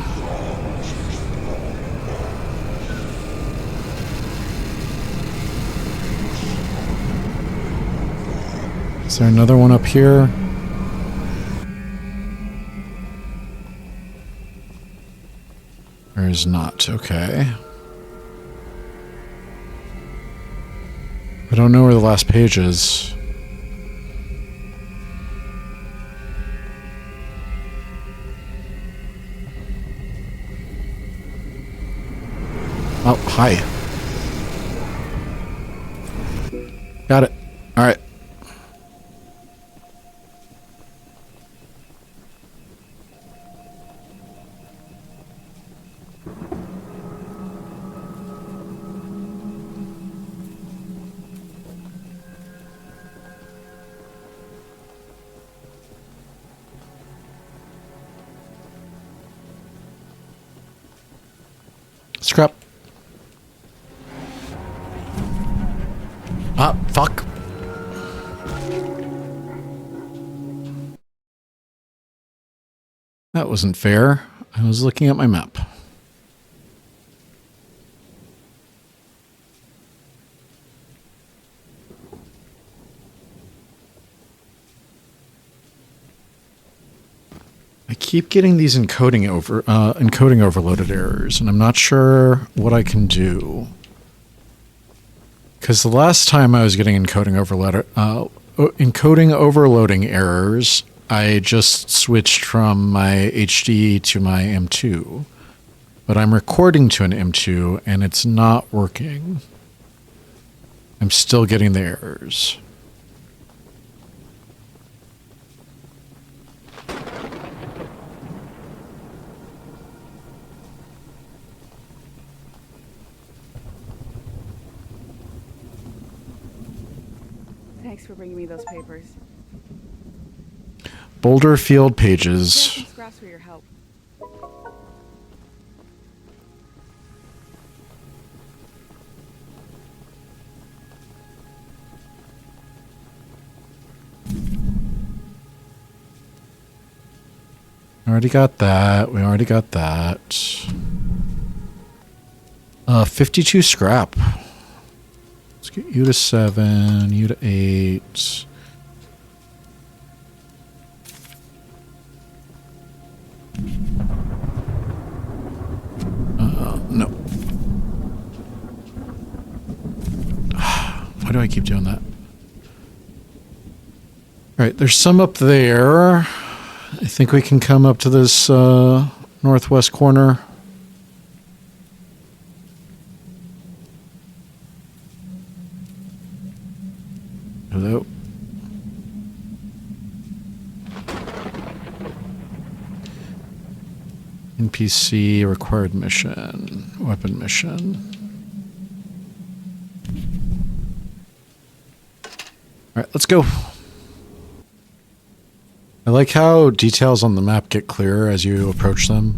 Is there another one up here? There is not. Okay. I don't know where the last page is. Oh, hi. Got it. All right. Scrap. Ah, fuck. That wasn't fair. I was looking at my map. I keep getting these encoding overloaded errors, and I'm not sure what I can do. Because the last time I was getting encoding overloading errors, I just switched from my HD to my M2. but I'm recording to an M2 and it's not working. I'm still getting the errors. Thanks for bringing me those papers. Boulder Field pages. Thanks, scraps for your help. Already got that. We already got that. 52 scrap. Let's get you to 7, you to 8. No. Why do I keep doing that? Alright, there's some up there. I think we can come up to this northwest corner. Hello. NPC required mission. Weapon mission. Alright, let's go. I like how details on the map get clearer as you approach them.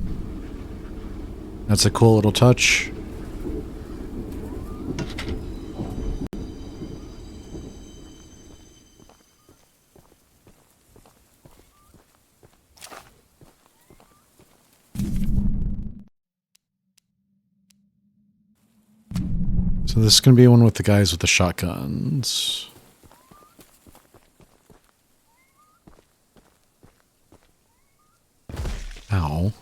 That's a cool little touch. So this is going to be one with the guys with the shotguns. Ow.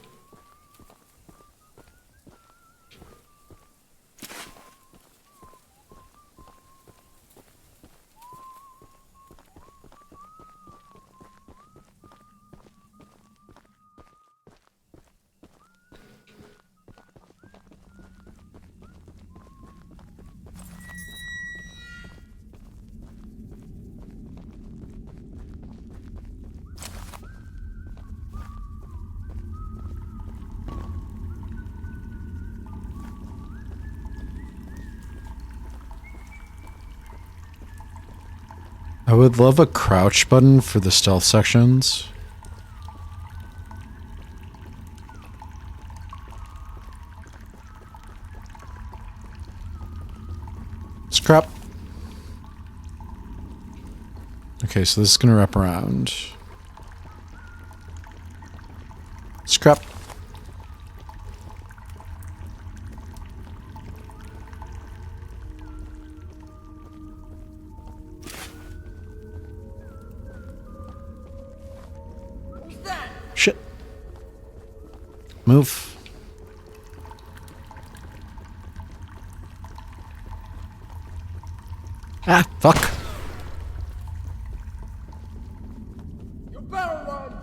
I would love a crouch button for the stealth sections. Scrap. Okay, so this is gonna wrap around. Scrap. Shit. Move. Ah, fuck. You better run.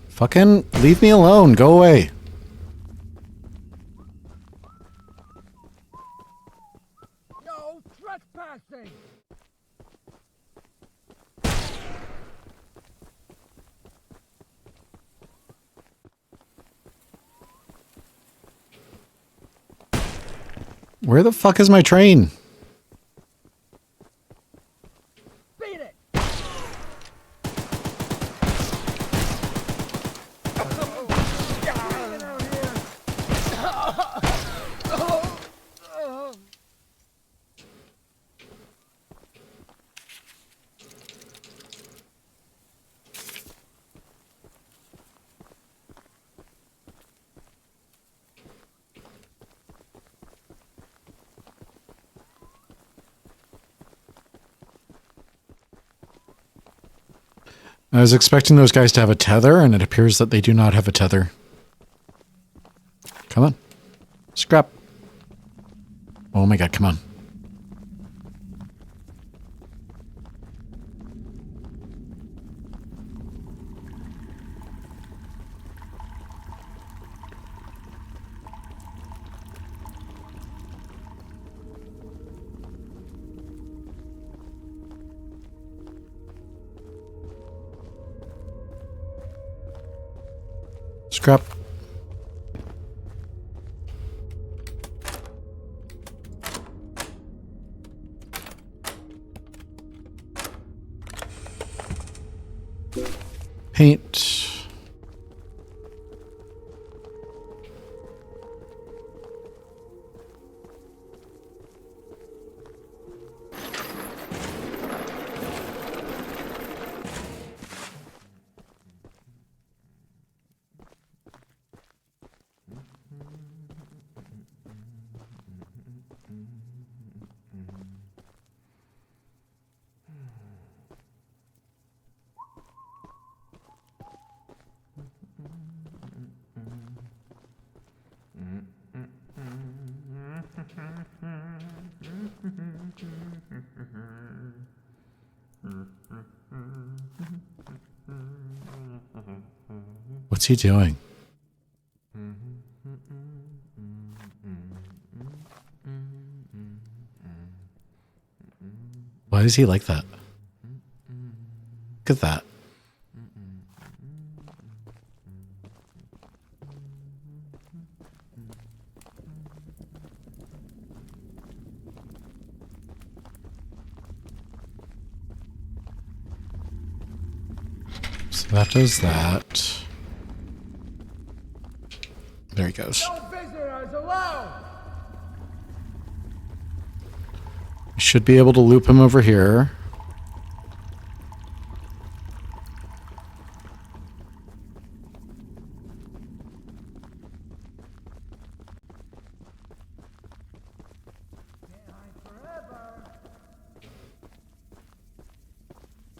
Fucking leave me alone. Go away. No trespassing. Where the fuck is my train? Beat it. I was expecting those guys to have a tether, and it appears that they do not have a tether. Come on. Scrap. Oh my god, come on. Scrap. Paint. What's he doing? Why is he like that? Look at that. So that does that. There he goes. No visitors allowed. Should be able to loop him over here.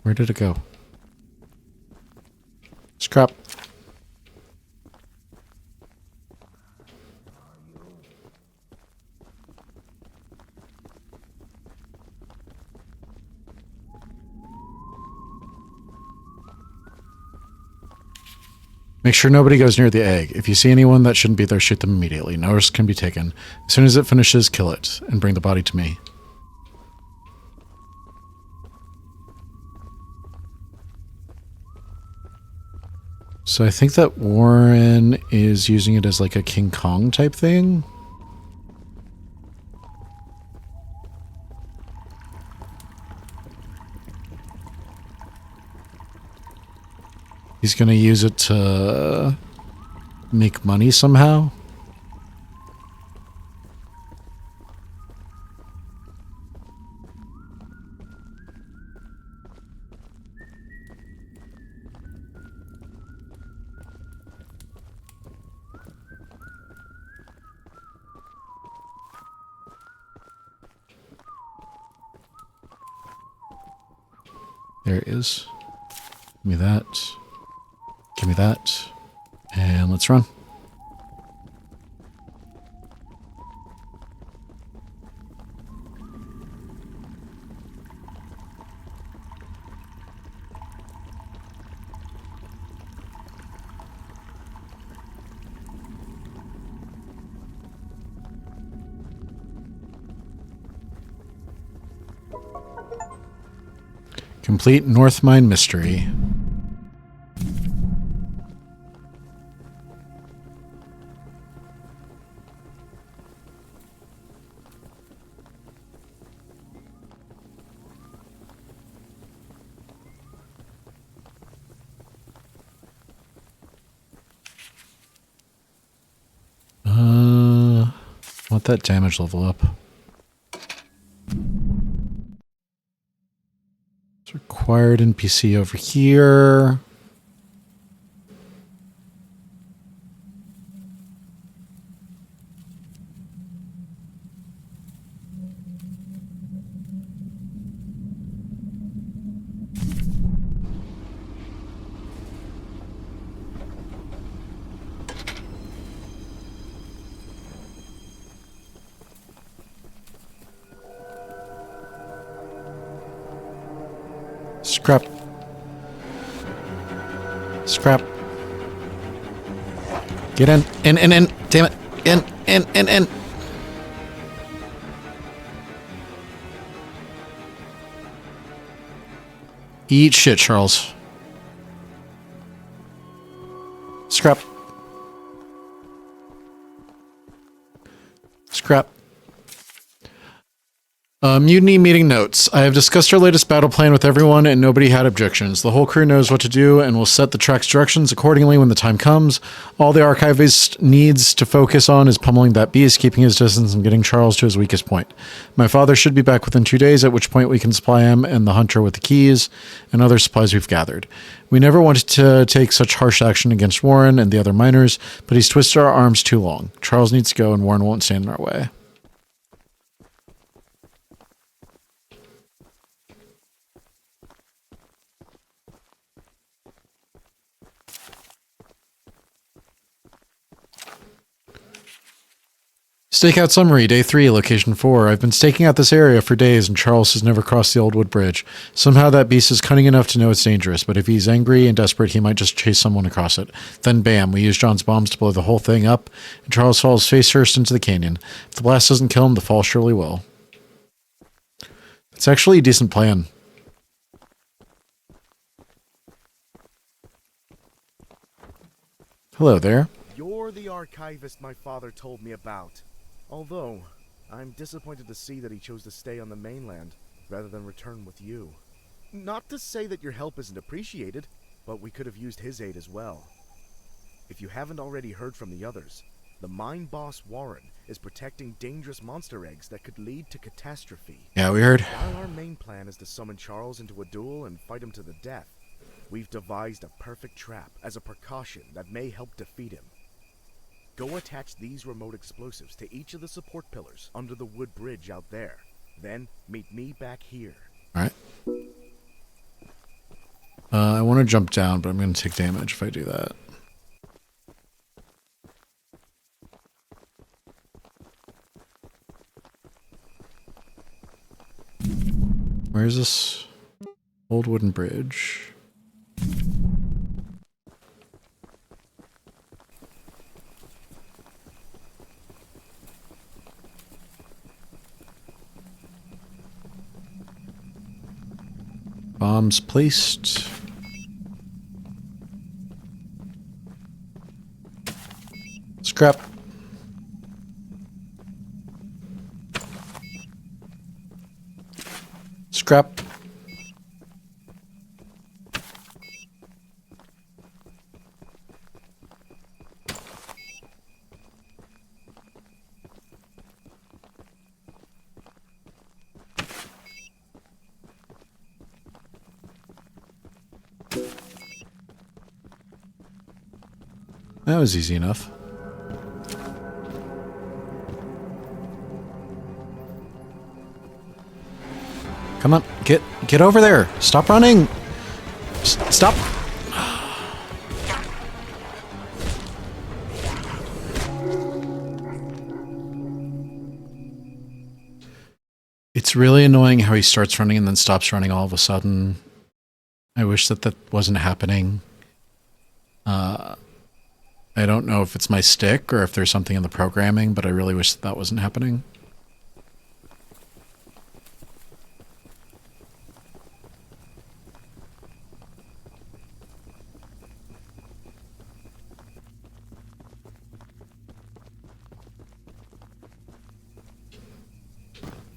Where did it go? Scrap. Make sure nobody goes near the egg. If you see anyone that shouldn't be there, shoot them immediately. No risk can be taken. As soon as it finishes, kill it and bring the body to me. So I think that Warren is using it as like a King Kong type thing. He's going to use it to make money somehow. There it is. Give me that. Give me that. And let's run. Complete North Mine mystery. Want that damage level up. It's required NPC over here. Scrap. Scrap. Get in. In. Damn it. In. Eat shit, Charles. Scrap. Scrap. Mutiny meeting notes. I have discussed our latest battle plan with everyone and nobody had objections. The whole crew knows what to do and will set the track's directions accordingly when the time comes. All the archivist needs to focus on is pummeling that beast, keeping his distance and getting Charles to his weakest point. My father should be back within 2 days, at which point we can supply him and the hunter with the keys and other supplies we've gathered. We never wanted to take such harsh action against Warren and the other miners, but he's twisted our arms too long. Charles needs to go and Warren won't stand in our way. Stakeout summary, day 3, location 4. I've been staking out this area for days and Charles has never crossed the old wood bridge. Somehow that beast is cunning enough to know it's dangerous, but if he's angry and desperate, he might just chase someone across it. Then bam, we use John's bombs to blow the whole thing up, and Charles falls face first into the canyon. If the blast doesn't kill him, the fall surely will. It's actually a decent plan. Hello there. You're the archivist my father told me about. Although, I'm disappointed to see that he chose to stay on the mainland rather than return with you. Not to say that your help isn't appreciated, but we could have used his aid as well. If you haven't already heard from the others, the mine boss Warren is protecting dangerous monster eggs that could lead to catastrophe. Yeah, we heard. While our main plan is to summon Charles into a duel and fight him to the death, we've devised a perfect trap as a precaution that may help defeat him. Go attach these remote explosives to each of the support pillars under the wood bridge out there. Then meet me back here. Alright. I want to jump down, but I'm going to take damage if I do that. Where's this old wooden bridge? Bombs placed. Scrap. Scrap. That was easy enough. Come on, get over there. Stop running. Stop. It's really annoying how he starts running and then stops running all of a sudden. I wish that wasn't happening. I don't know if it's my stick or if there's something in the programming, but I really wish that wasn't happening.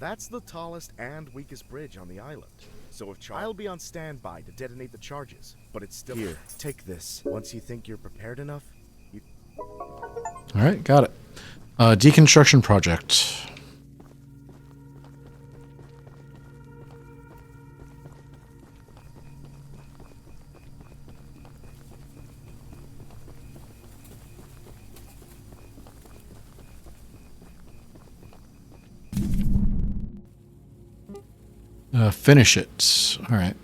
That's the tallest and weakest bridge on the island. So if I'll be on standby to detonate the charges, but it's still here. Take this. Once you think you're prepared enough, you... All right, got it. Deconstruction project. Finish it. All right.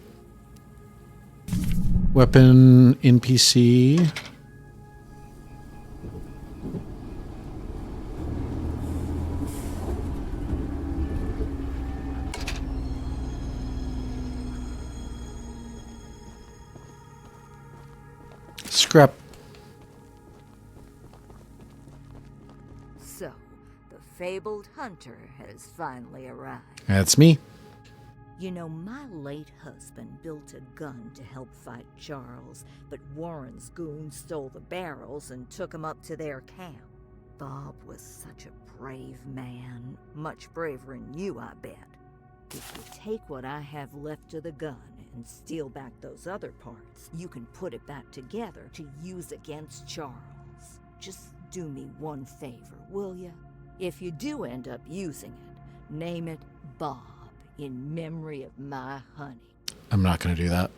Weapon NPC. Scrap. So, the fabled hunter has finally arrived. That's me. You know, my late husband built a gun to help fight Charles, but Warren's goons stole the barrels and took them up to their camp. Bob was such a brave man. Much braver than you, I bet. If you take what I have left of the gun and steal back those other parts, you can put it back together to use against Charles. Just do me one favor, will ya? If you do end up using it, name it Bob, in memory of my honey. I'm not going to do that.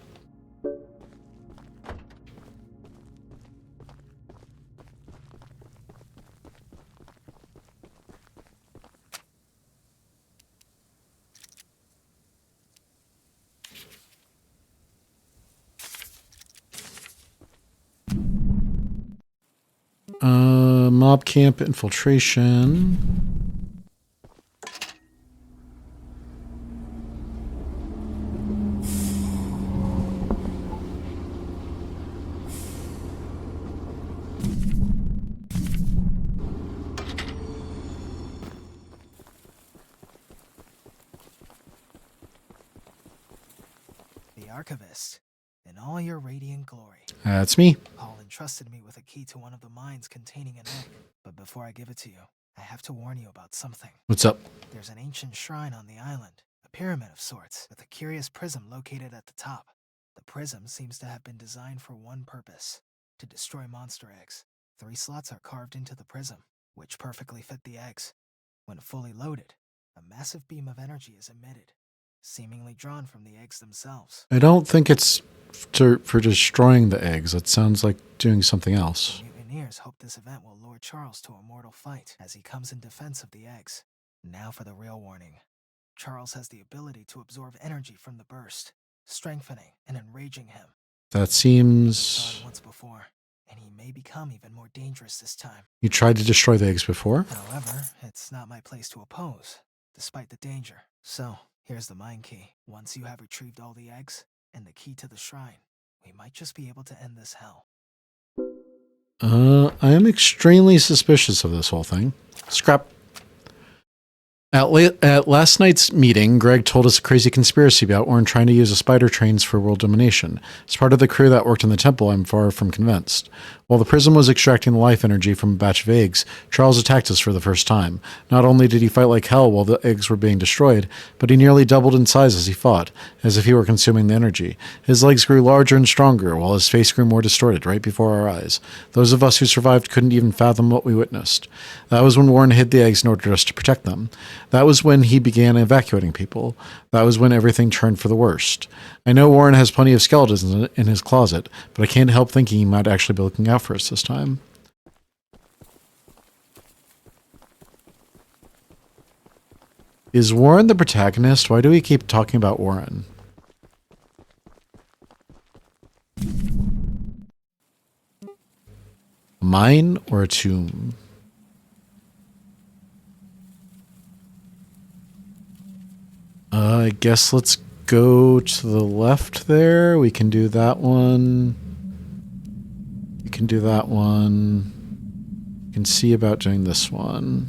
Mob camp infiltration. The Archivist, in all your radiant glory. That's me. Paul entrusted me with a key to one of the mines containing an egg. But before I give it to you, I have to warn you about something. What's up? There's an ancient shrine on the island, a pyramid of sorts, with a curious prism located at the top. The prism seems to have been designed for one purpose, to destroy monster eggs. 3 slots are carved into the prism, which perfectly fit the eggs. When fully loaded, a massive beam of energy is emitted, seemingly drawn from the eggs themselves. I don't think it's for destroying the eggs. It sounds like doing something else. The mutineers hope this event will lure Charles to a mortal fight as he comes in defense of the eggs. Now for the real warning. Charles has the ability to absorb energy from the burst, strengthening and enraging him. That seems... Once before, and he may become even more dangerous this time. You tried to destroy the eggs before? However, it's not my place to oppose, despite the danger. So, here's the mine key. Once you have retrieved all the eggs, and the key to the shrine, we might just be able to end this hell. I am extremely suspicious of this whole thing. Scrap. At last night's meeting, Greg told us a crazy conspiracy about Orrin trying to use the spider trains for world domination. As part of the crew that worked in the temple, I'm far from convinced. While the prism was extracting the life energy from a batch of eggs, Charles attacked us for the first time. Not only did he fight like hell while the eggs were being destroyed, but he nearly doubled in size as he fought, as if he were consuming the energy. His legs grew larger and stronger, while his face grew more distorted right before our eyes. Those of us who survived couldn't even fathom what we witnessed. That was when Warren hid the eggs in order for us to protect them. That was when he began evacuating people. That was when everything turned for the worst. I know Warren has plenty of skeletons in his closet, but I can't help thinking he might actually be looking out for us this time. Is Warren the protagonist? Why do we keep talking about Warren? A mine or a tomb? I guess let's go to the left there. We can do that one. We can do that one. We can see about doing this one.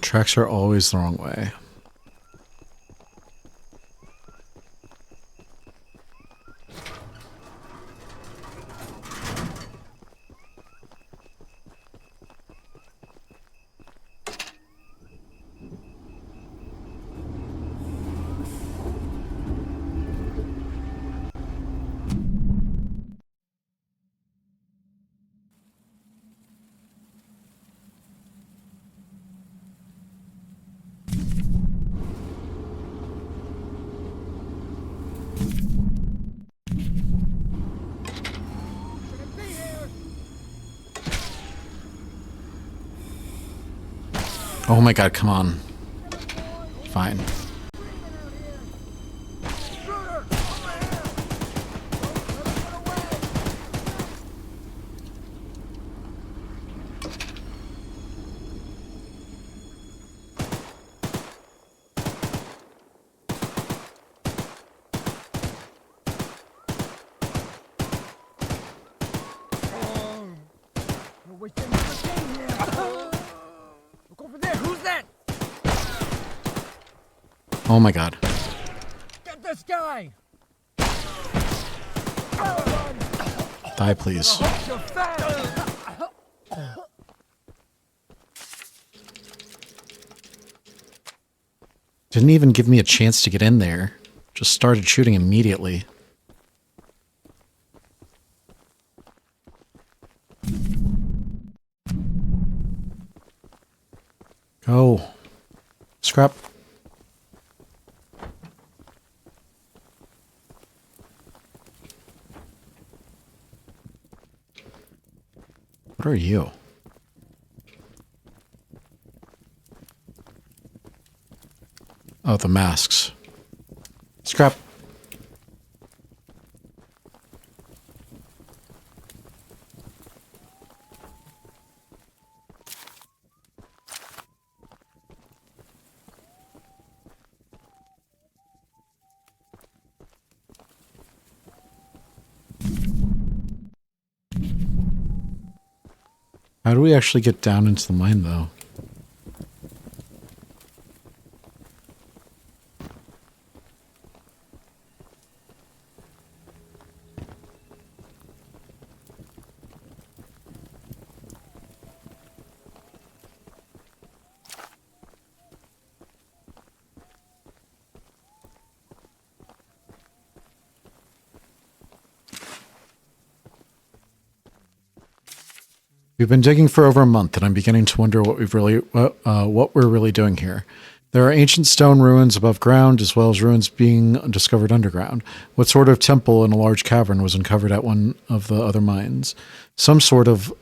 Tracks are always the wrong way. Oh my god, come on. Fine. wish they never came here. Look over there. Who's that? Oh my god. Get this guy. Die, please. You're fast. Didn't even give me a chance to get in there. Just started shooting immediately. Go. Scrap. What are you? Oh, the masks. Scrap. How do we actually get down into the mine, though? We've been digging for over a month, and I'm beginning to wonder what we're really doing here. There are ancient stone ruins above ground, as well as ruins being discovered underground. What sort of temple in a large cavern was uncovered at one of the other mines? Some sort of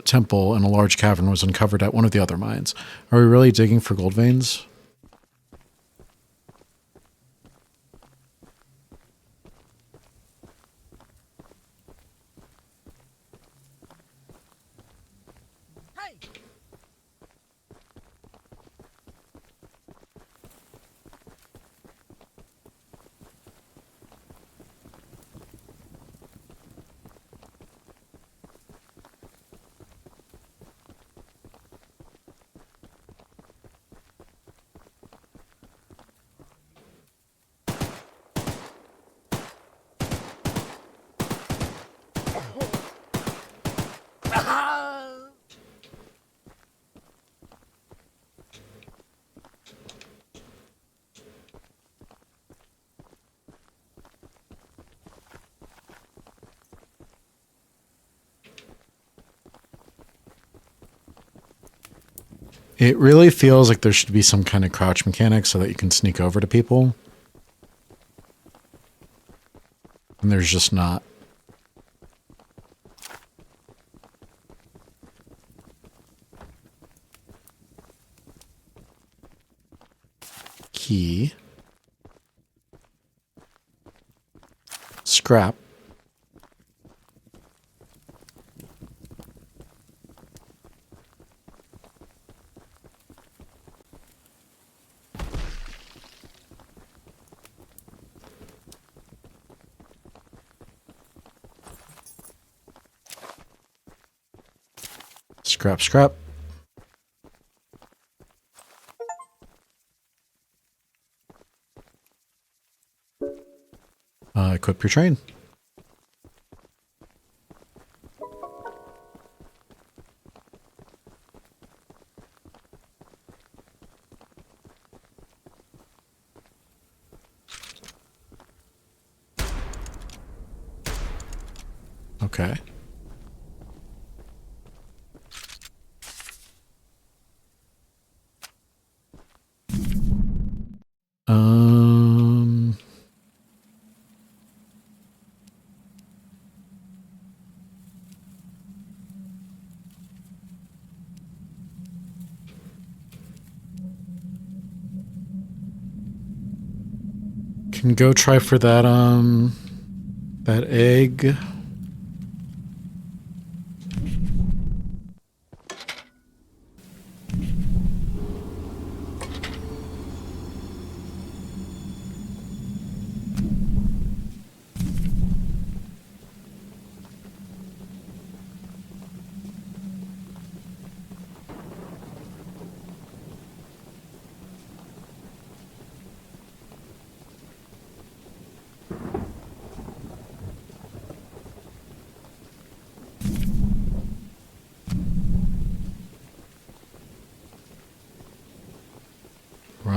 temple in a large cavern was uncovered at one of the other mines. Are we really digging for gold veins? It really feels like there should be some kind of crouch mechanic so that you can sneak over to people. And there's just not. Key. Scrap. Scrap, scrap. Equip your train. Okay. Can go try for that that egg.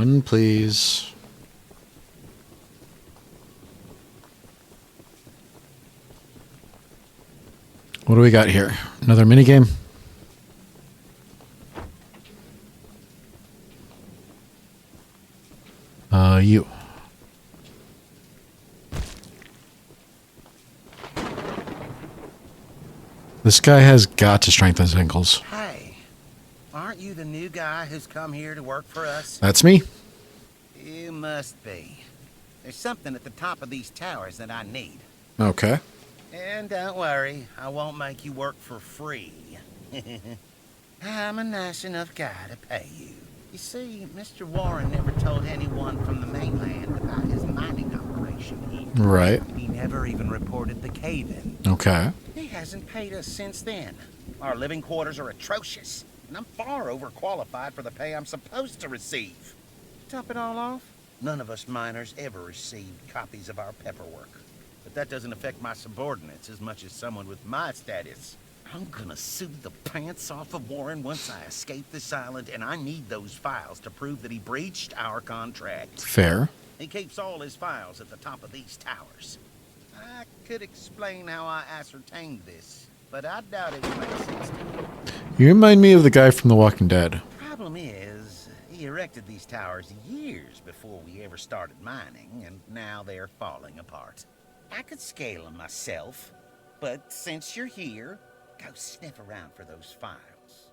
Run, please. What do we got here? Another minigame? You. This guy has got to strengthen his ankles. Hey, aren't you the new guy who's come here to work for us? That's me. You must be. There's something at the top of these towers that I need. Okay. And don't worry, I won't make you work for free. I'm a nice enough guy to pay you. You see, Mr. Warren never told anyone from the mainland about his mining operation here. Right. He never even reported the cave-in. Okay. He hasn't paid us since then. Our living quarters are atrocious, and I'm far overqualified for the pay I'm supposed to receive. Top it all off, none of us miners ever received copies of our paperwork. But that doesn't affect my subordinates as much as someone with my status. I'm gonna sue the pants off of Warren once I escape this island, and I need those files to prove that he breached our contract. Fair. He keeps all his files at the top of these towers. I could explain how I ascertained this, but I doubt it would make sense to you. You remind me of the guy from The Walking Dead. Problem is, he erected these towers years before we ever started mining, and now they're falling apart. I could scale them myself, but since you're here, go sniff around for those files.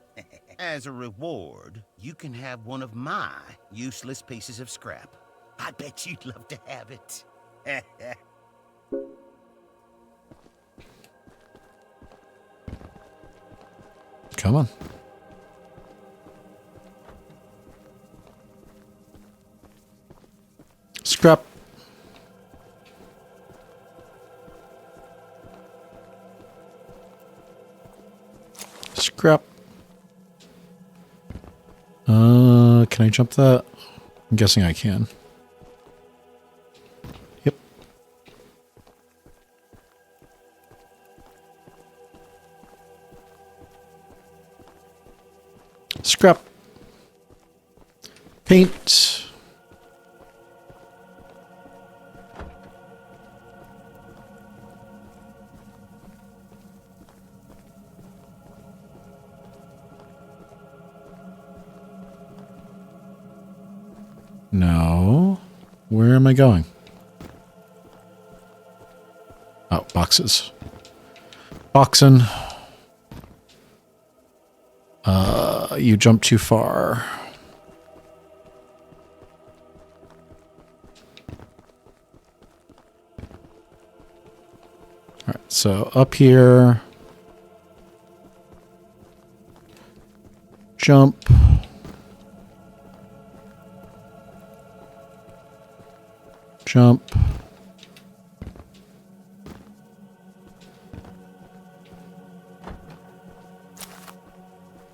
As a reward, you can have one of my useless pieces of scrap. I bet you'd love to have it. Come on. Scrap. Scrap. Can I jump that? I'm guessing I can. Yep. Scrap. Paint. No. Where am I going? Oh, boxes. Boxing. You jumped too far. Alright, so up here. Jump. Jump.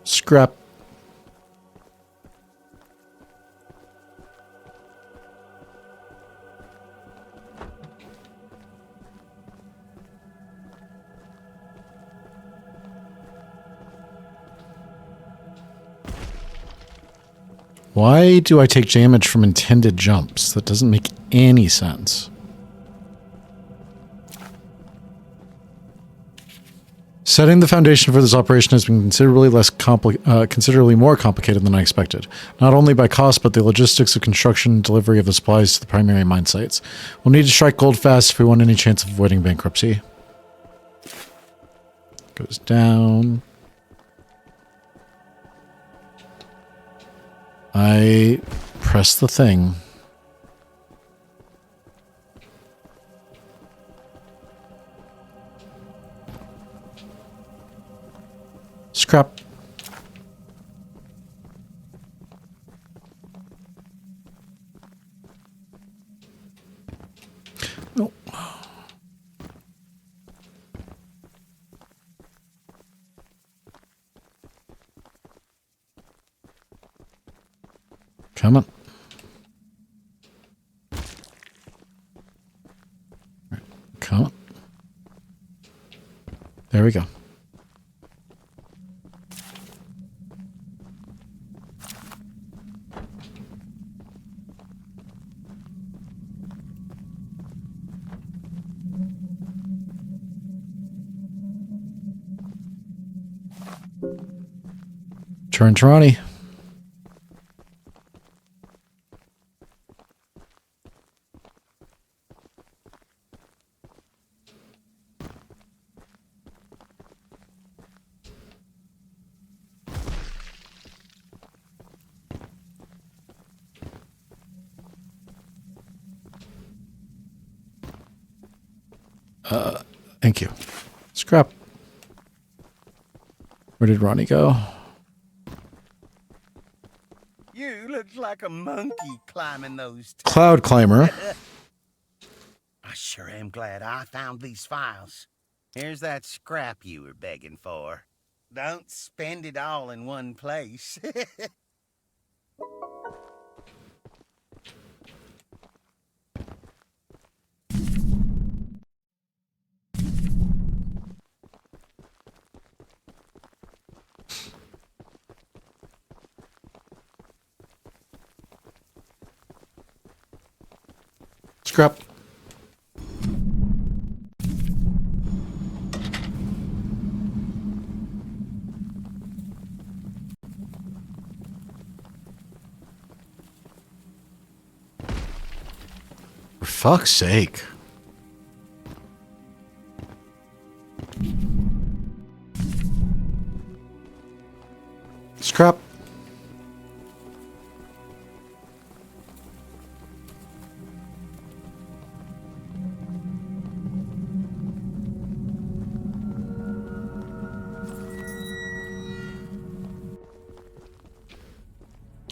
Scrap. Why do I take damage from intended jumps? That doesn't make any sense. Setting the foundation for this operation has been considerably more complicated than I expected. Not only by cost, but the logistics of construction and delivery of the supplies to the primary mine sites. We'll need to strike gold fast if we want any chance of avoiding bankruptcy. Goes down. I press the thing. Scrap. No. Come on. Come on. There we go. Turn to Ronnie. Thank you. Scrap. Where did Ronnie go? You look like a monkey climbing those Cloud climber. I sure am glad I found these files. Here's that scrap you were begging for. Don't spend it all in one place. Scrap. For fuck's sake. Scrap.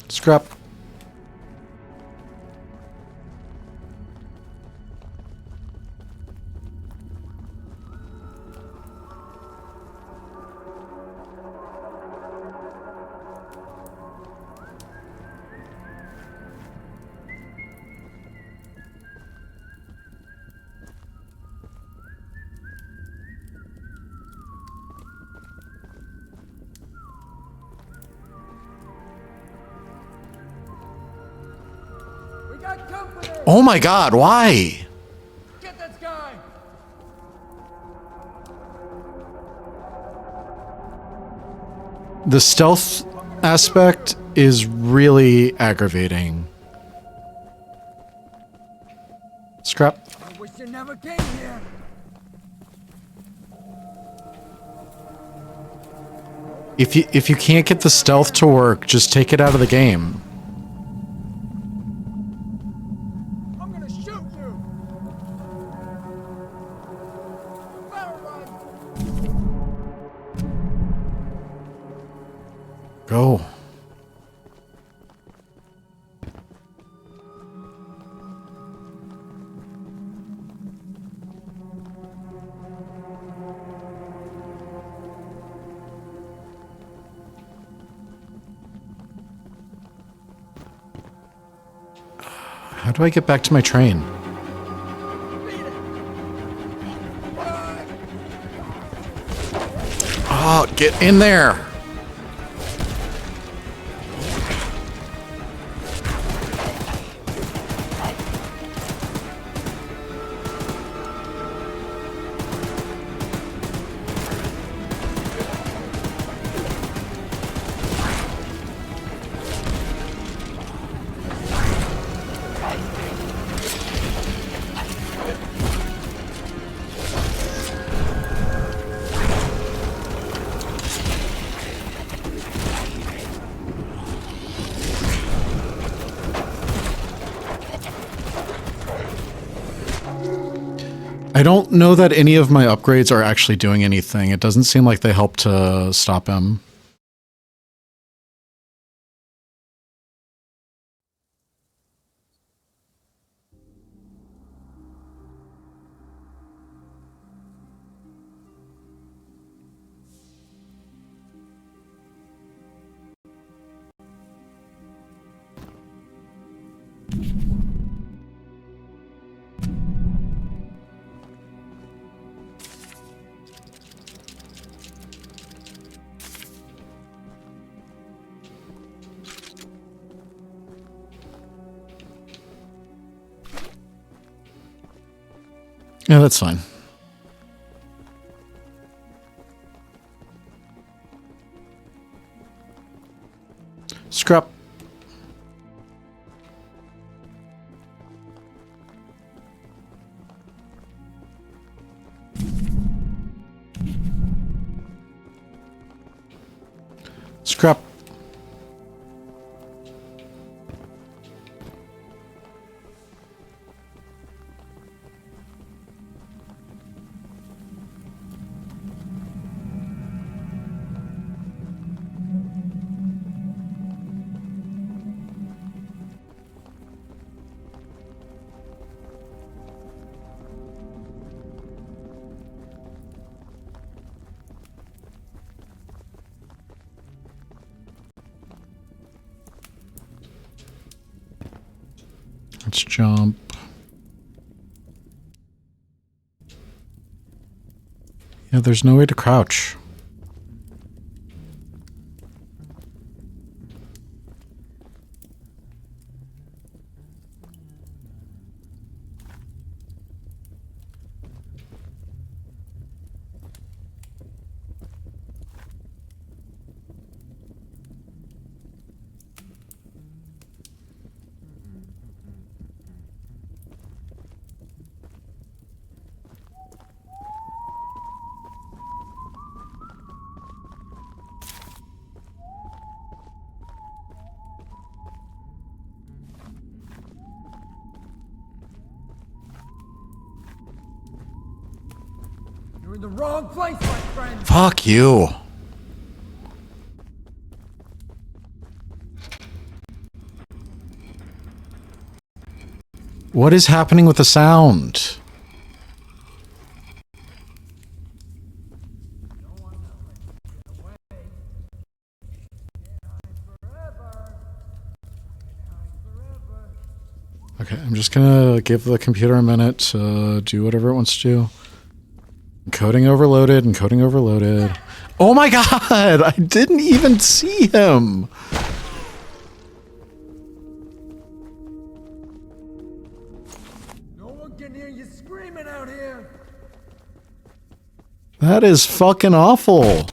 Scrap. Oh my god, why? Get this guy! The stealth aspect is really aggravating. Scrap. I wish you never came here. If you can't get the stealth to work, just take it out of the game. I'm gonna shoot you. Go. How do I get back to my train? Oh, get in there! I don't know that any of my upgrades are actually doing anything. It doesn't seem like they help to stop him. Yeah, that's fine. Scrap. Scrap. Let's jump. Yeah, there's no way to crouch. You're in the wrong place, my friend. Fuck you. What is happening with the sound? Okay, I'm just gonna give the computer a minute to do whatever it wants to do. Encoding overloaded, encoding overloaded. Oh my god! I didn't even see him! No one can hear you screaming out here. That is fucking awful.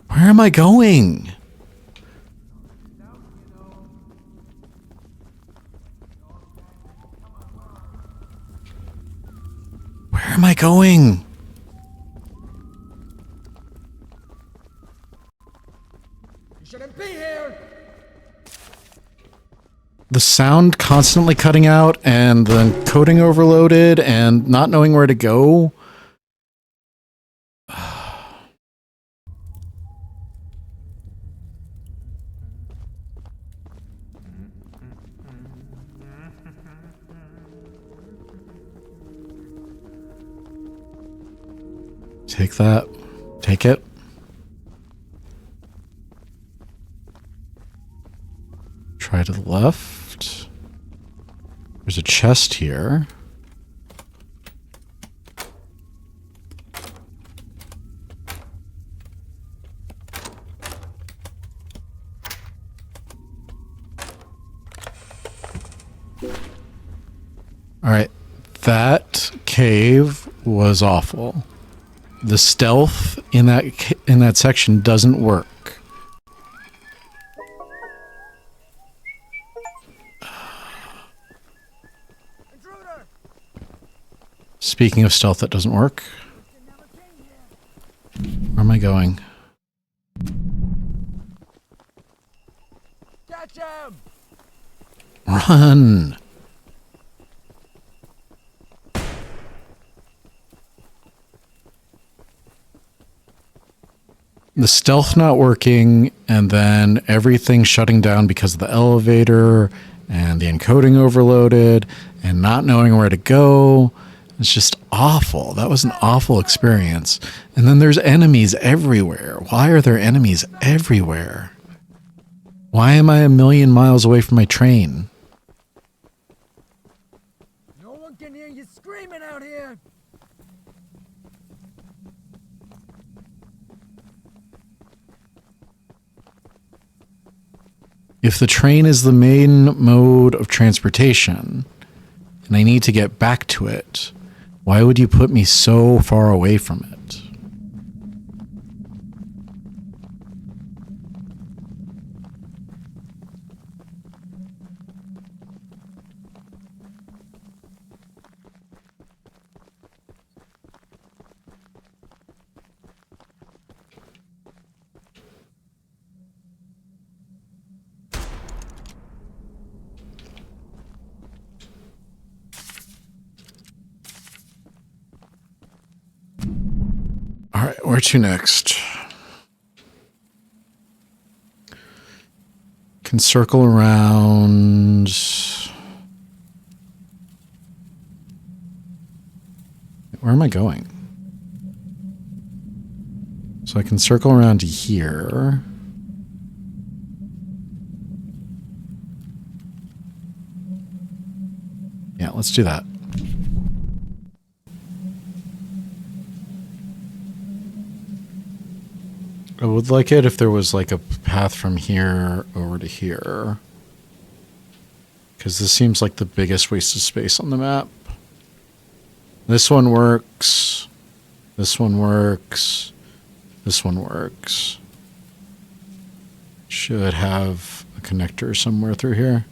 Where am I going? Where am I going? You shouldn't be here. The sound constantly cutting out and the encoding overloaded and not knowing where to go. Take that. Take it. Try to the left. There's a chest here. All right. That cave was awful. The stealth in that section doesn't work. Speaking of stealth that doesn't work, where am I going? Catch him! Run! The stealth not working, and then everything shutting down because of the elevator, and the encoding overloaded, and not knowing where to go. It's just awful. That was an awful experience. And then there's enemies everywhere. Why are there enemies everywhere? Why am I a million miles away from my train? No one can hear you screaming out here. If the train is the main mode of transportation, and I need to get back to it. Why would you put me so far away from it? All right, where to next? Can circle around. Where am I going? So I can circle around to here. Yeah, let's do that. I would like it if there was like a path from here over to here. Because this seems like the biggest waste of space on the map. This one works. This one works. This one works. Should have a connector somewhere through here.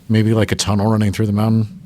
Maybe like a tunnel running through the mountain.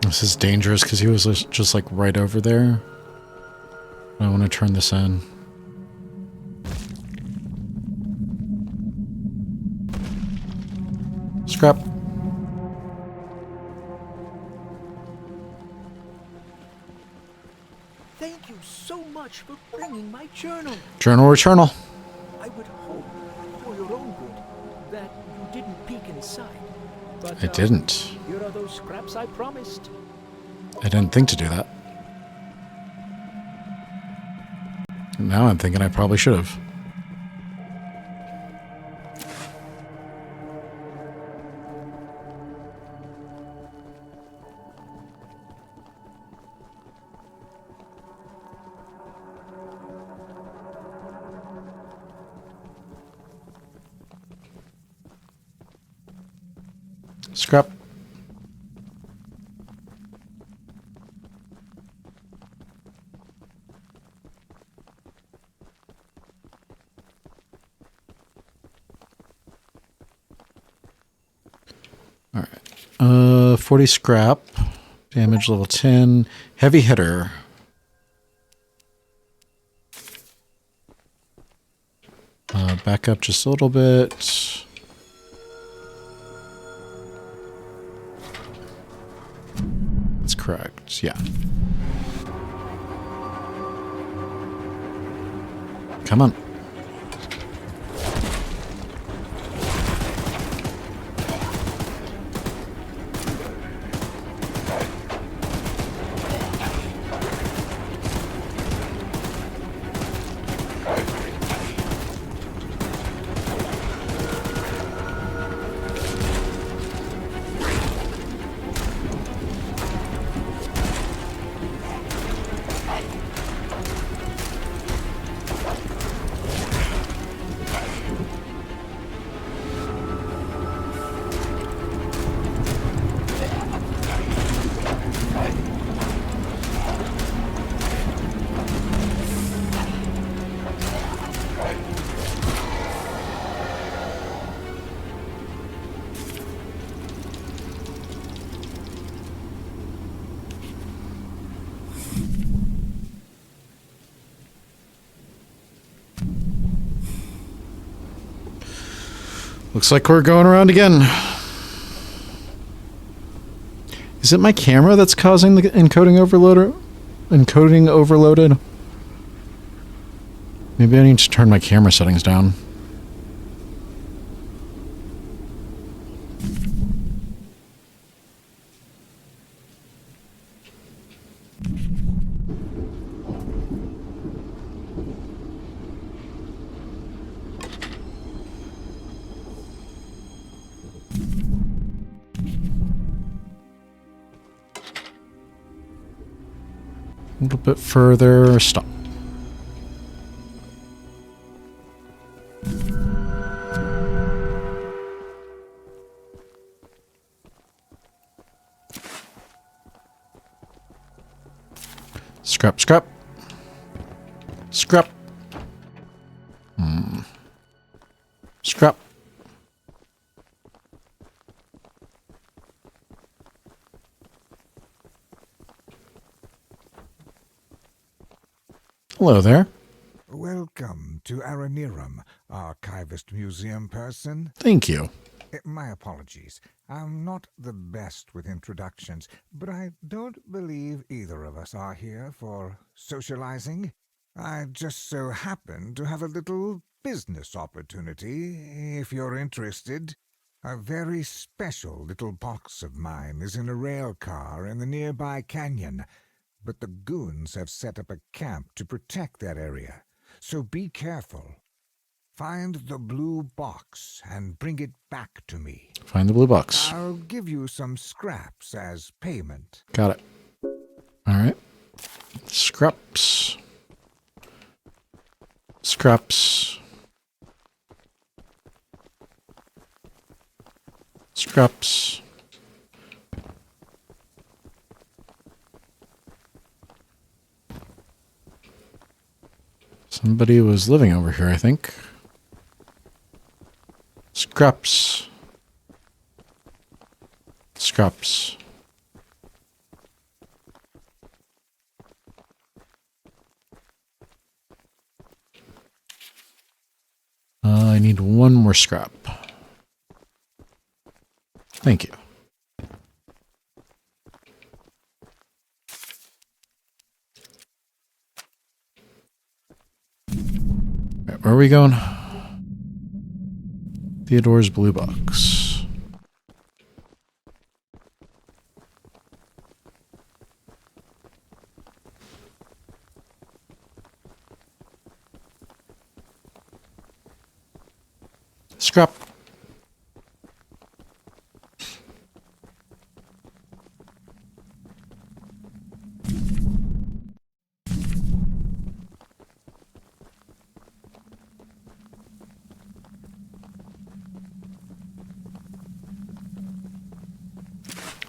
This is dangerous because he was just like right over there. I want to turn this in. Scrap. Thank you so much for bringing my journal. Journal returnal. I would hope, for your own good, that you didn't peek inside. But, I didn't. Here are those scraps I promised. I didn't think to do that. Now I'm thinking I probably should have. Scrap. All right. 40 scrap. Damage level 10. Heavy hitter. Back up just a little bit. That's correct. Yeah. Come on. Looks like we're going around again. Is it my camera that's causing the encoding overloader? Encoding overloaded? Maybe I need to turn my camera settings down. A little bit further. Stop. Scrap, scrap. Scrap. Scrap. Hello there. Welcome to Aranirum, Archivist Museum person. Thank you. My apologies. I'm not the best with introductions, but I don't believe either of us are here for socializing. I just so happen to have a little business opportunity, if you're interested. A very special little box of mine is in a rail car in the nearby canyon, but the goons have set up a camp to protect that area, so be careful. Find the blue box and bring it back to me. Find the blue box. I'll give you some scraps as payment. Got it. All right. Scraps. Scraps. Scraps. Somebody was living over here, I think. Scraps. Scraps. I need one more scrap. Thank you. Right, where are we going? Theodore's blue box. Scrap.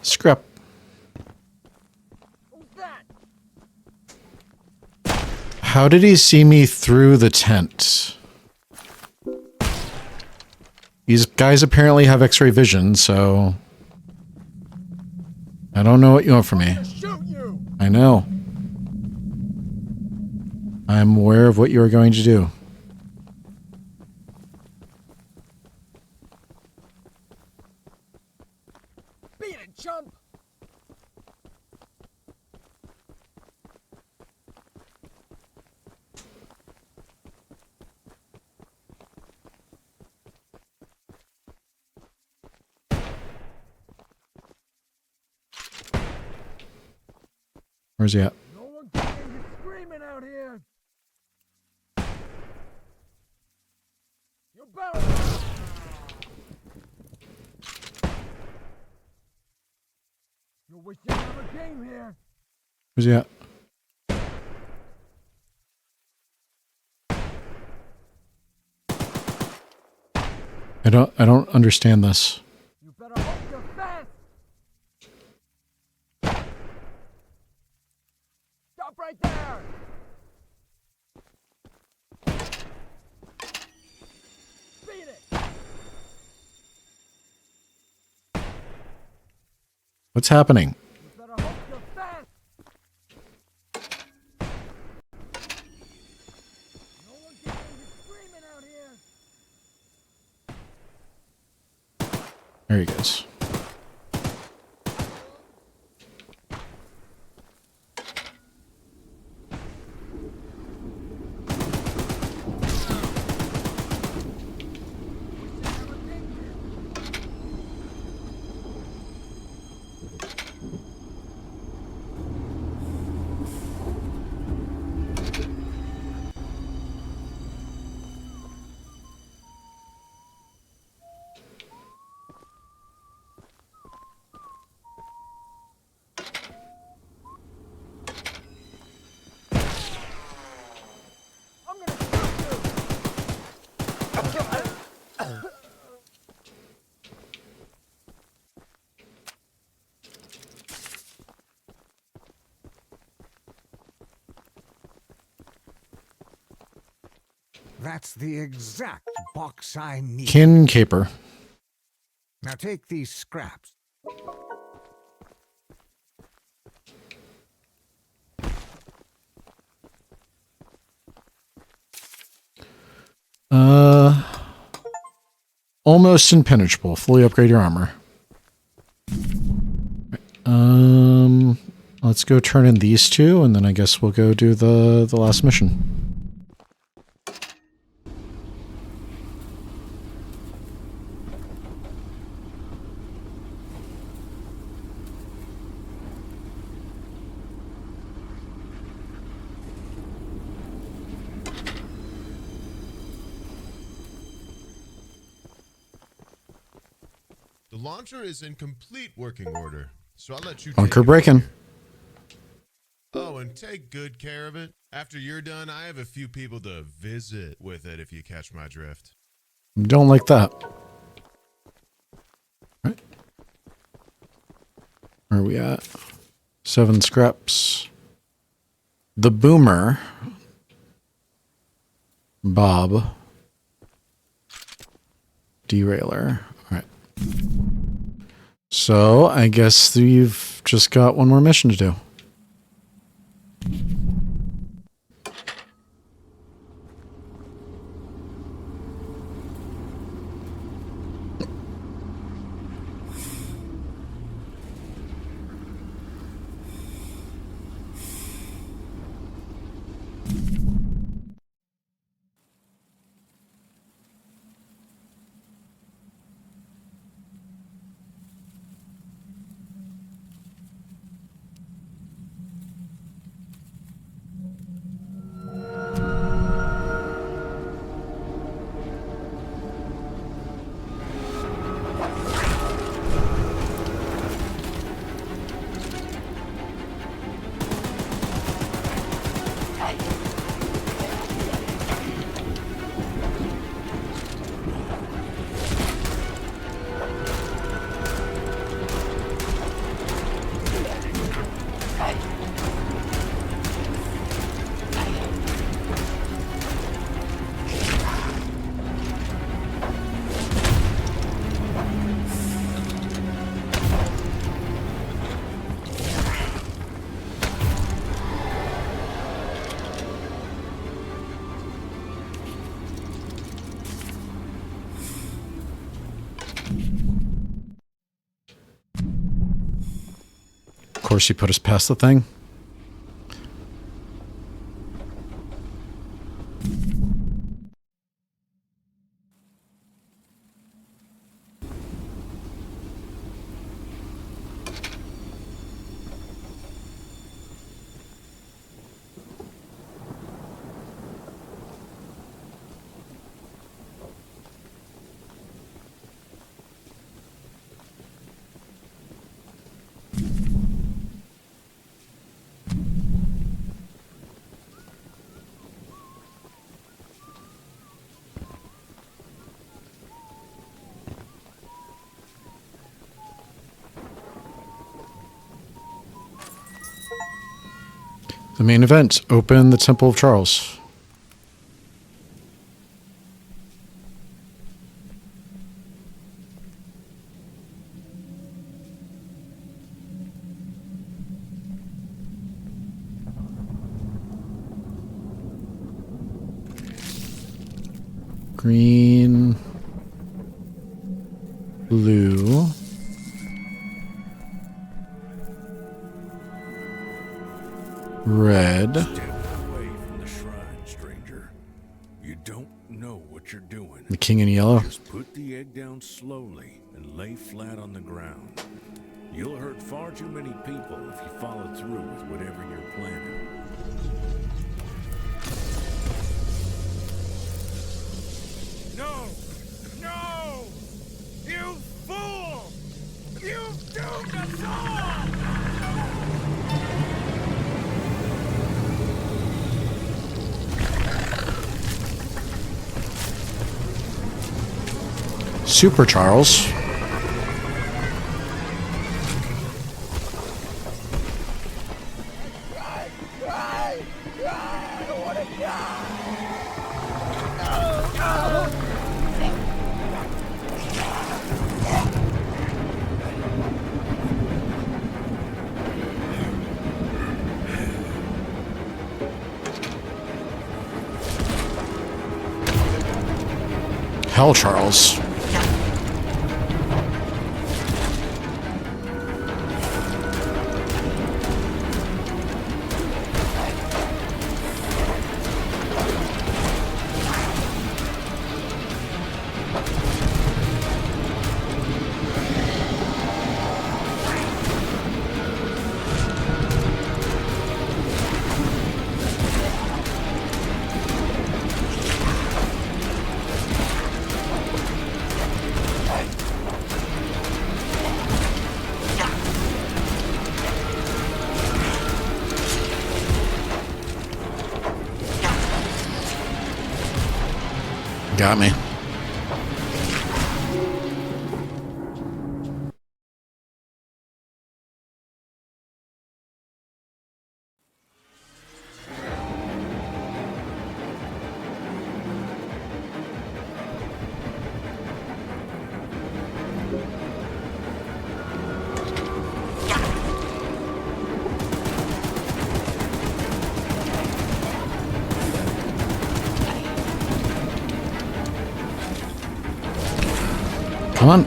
Scrap. How did he see me through the tent? These guys apparently have X-ray vision, so I don't know what you want from me. I know. I'm aware of what you are going to do. Beat it, chump! Where's he at? No one can hear you screaming out here! You're bound. You wish you never came here. Where's he at? I don't understand this. You better hope you're fast. Stop right there. Beat it. What's happening? You better hope you're fast. No one can hear you screaming out here. There he goes. That's the exact box I need. Kin caper. Now take these scraps. Almost impenetrable. Fully upgrade your armor. Let's go turn in these two, and then I guess we'll go do the last mission. The launcher is in complete working order, so I'll let you Bunker take it breaking. from here. Oh, and take good care of it. After you're done, I have a few people to visit with it, if you catch my drift. Don't like that. Right. Where are we at? 7 scraps. The boomer. Bob. Derailer. All right. So I guess you've just got one more mission to do. Of course, you put us past the thing. The main event, open the Temple of Charles. Green. blue. Red. Step away from the shrine, stranger. You don't know what you're doing. The king in yellow. Just put the egg down slowly and lay flat on the ground. You'll hurt far too many people if you follow through with whatever you're planning. No! No! You fool! You've doomed us all! Super Charles. Hell, Charles. Got me. Come on.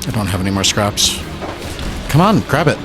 I don't have any more scraps. Come on, grab it.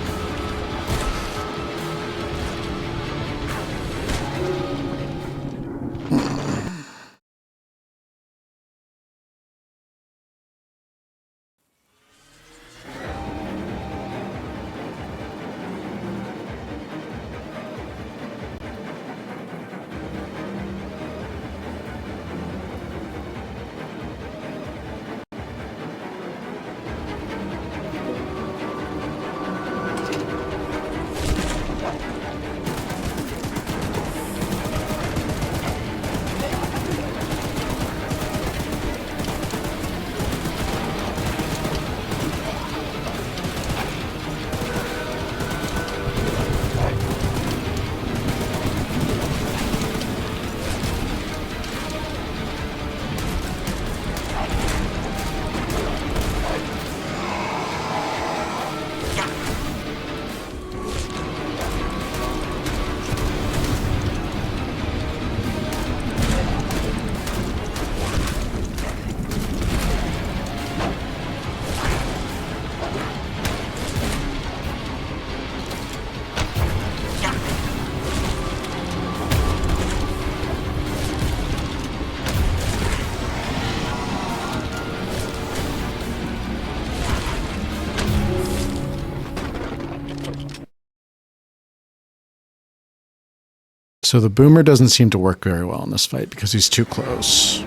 So the boomer doesn't seem to work very well in this fight because he's too close.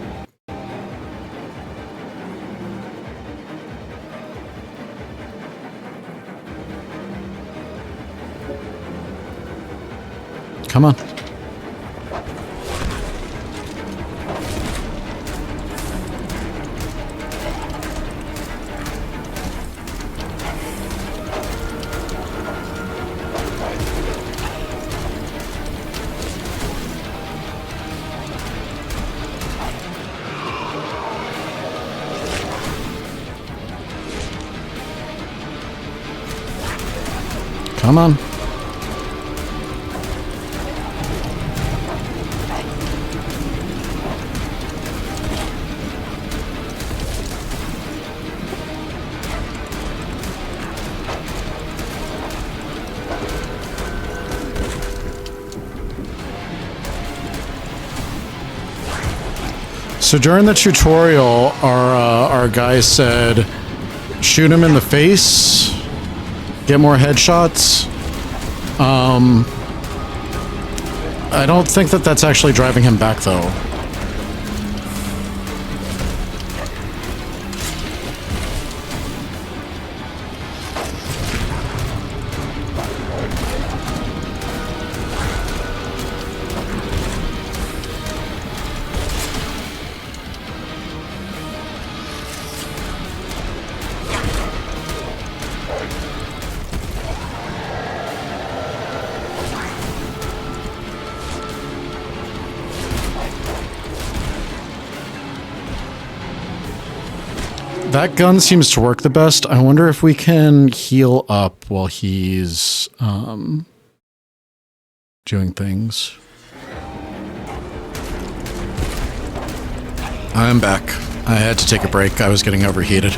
Come on. Come on. So during the tutorial, our guy said, shoot him in the face, get more headshots. I don't think that that's actually driving him back, though. That gun seems to work the best. I wonder if we can heal up while he's doing things. I'm back. I had to take a break. I was getting overheated.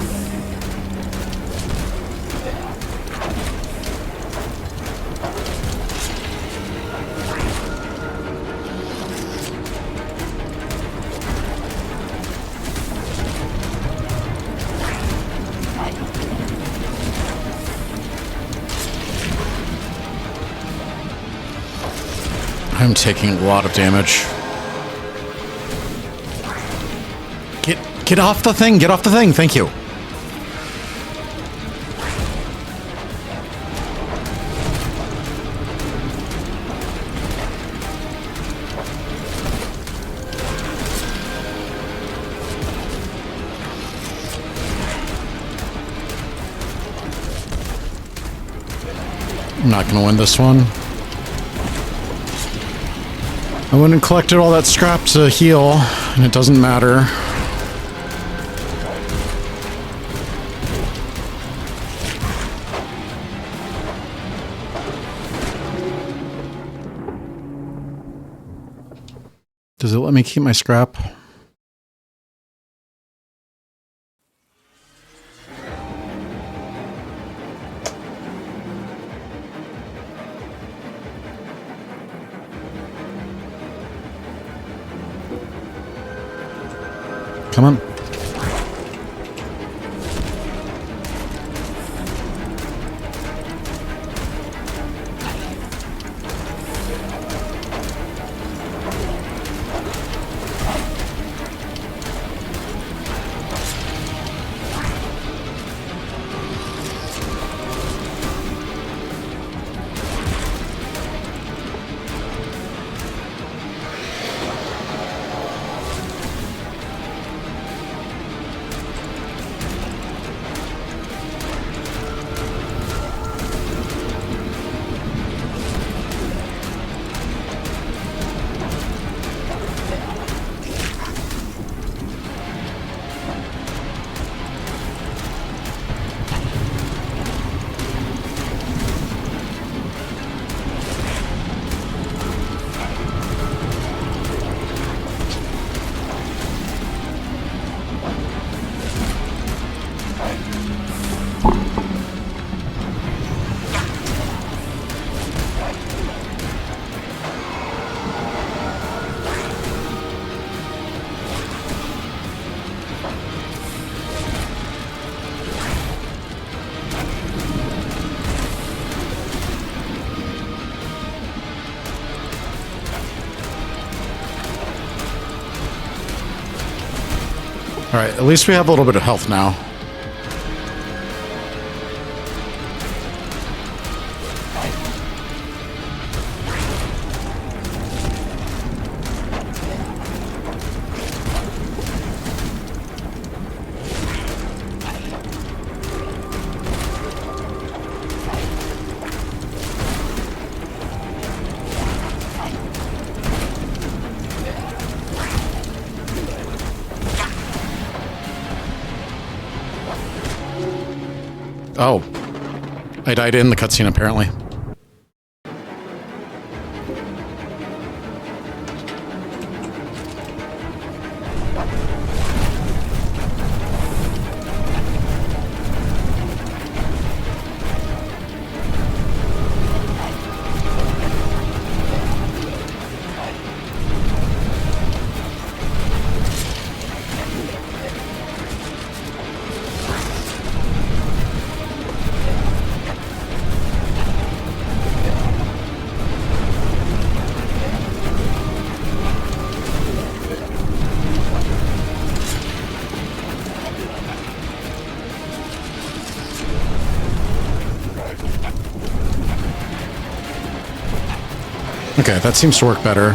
I'm taking a lot of damage. Get off the thing! Get off the thing! Thank you. I'm not gonna win this one. I went and collected all that scrap to heal, and it doesn't matter. Does it let me keep my scrap? Come on. Alright, at least we have a little bit of health now. Oh. I died in the cutscene, apparently. Okay, that seems to work better.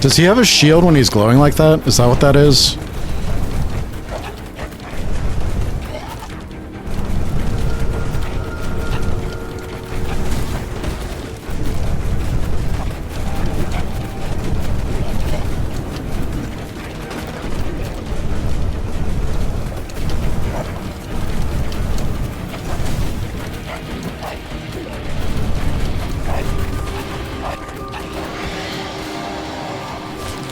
Does he have a shield when he's glowing like that? Is that what that is?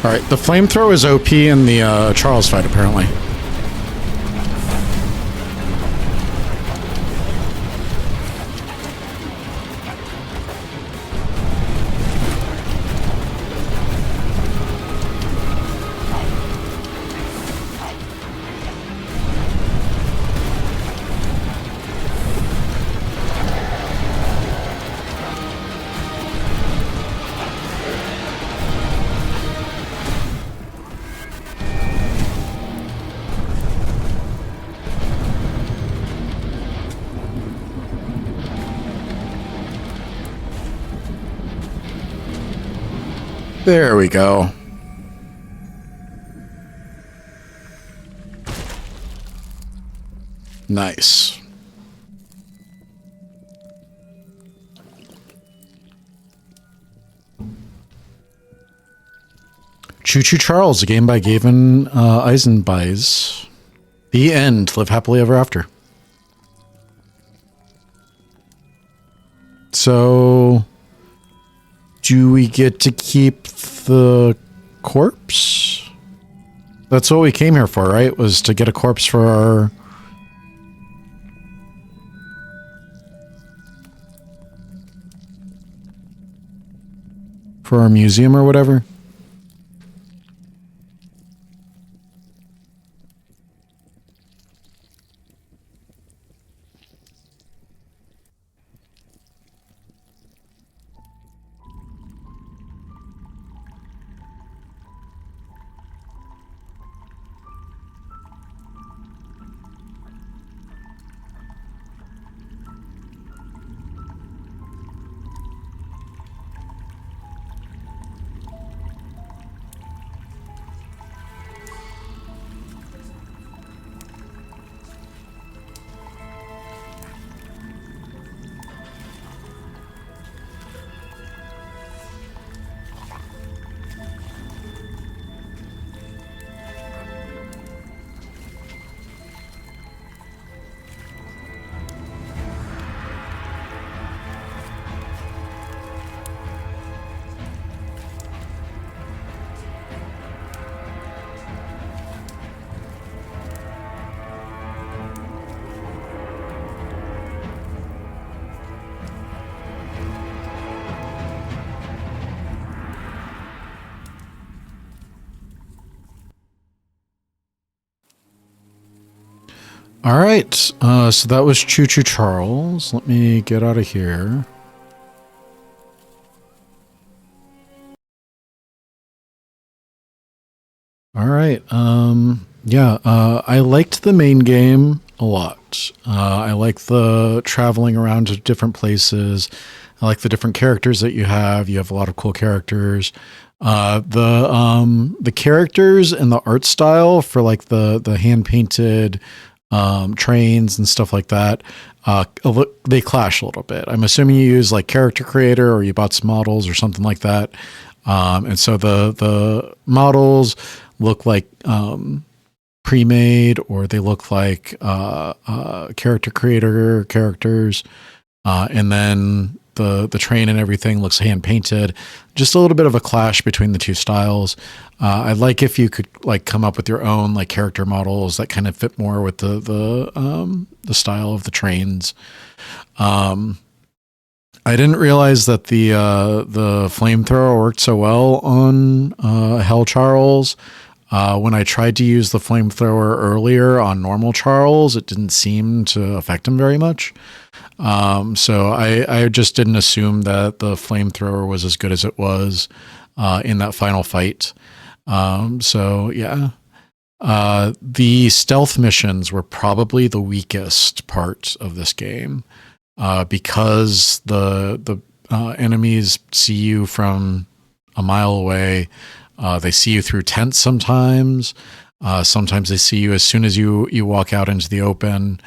Alright, the flamethrower is OP in the Charles fight, apparently. There we go. Nice. Choo-Choo Charles, a game by Gavin Eisenbeis. The end. Live happily ever after. So, do we get to keep the corpse? That's what we came here for, right? Was to get a corpse for our museum or whatever. All right, so that was Choo-Choo Charles. Let me get out of here. All right, yeah, I liked the main game a lot. I like the traveling around to different places. I like the different characters that you have. You have a lot of cool characters. The characters and the art style for like the hand painted trains and stuff like that, they clash a little bit. I'm assuming you use like Character Creator or you bought some models or something like that. And so the models look like pre-made, or they look like Character Creator characters, and then the train and everything looks hand painted. Just a little bit of a clash between the two styles. I'd like if you could like come up with your own like character models that kind of fit more with the style of the trains. I didn't realize that the flamethrower worked so well on Hell Charles. When I tried to use the flamethrower earlier on normal Charles, it didn't seem to affect him very much. So I just didn't assume that the flamethrower was as good as it was in that final fight. So yeah. The stealth missions were probably the weakest part of this game, because the enemies see you from a mile away. They see you through tents sometimes. Sometimes they see you as soon as you walk out into the open.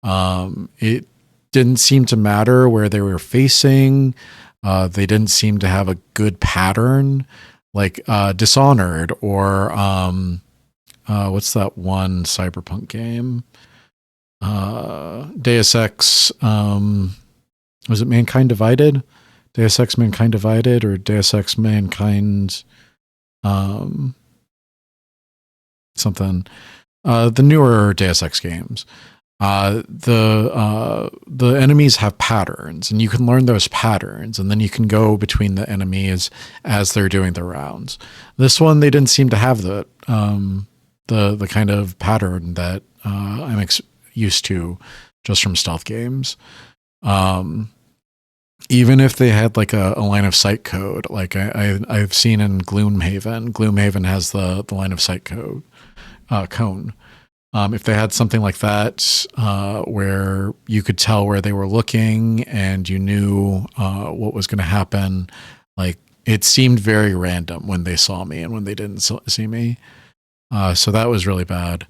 It didn't seem to matter where they were facing. They didn't seem to have a good pattern, like Dishonored or what's that one cyberpunk game? Deus Ex. Was it Mankind Divided? Deus Ex Mankind Divided, or Deus Ex Mankind something. The newer Deus Ex games. The enemies have patterns, and you can learn those patterns, and then you can go between the enemies as they're doing their rounds. This one, they didn't seem to have the kind of pattern that I'm used to just from stealth games. Even if they had like a line of sight code, like I've seen in Gloomhaven has the line of sight code cone. If they had something like that, where you could tell where they were looking and you knew what was going to happen, like it seemed very random when they saw me and when they didn't see me. So that was really bad.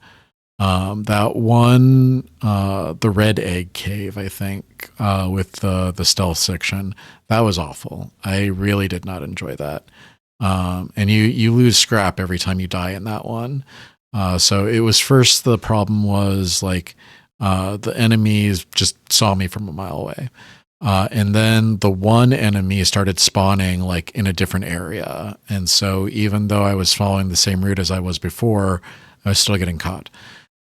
That one, the Red Egg Cave, I think, with the stealth section, that was awful. I really did not enjoy that. And you lose scrap every time you die in that one. So it was first, the problem was like the enemies just saw me from a mile away. And then the one enemy started spawning like in a different area. And so even though I was following the same route as I was before, I was still getting caught.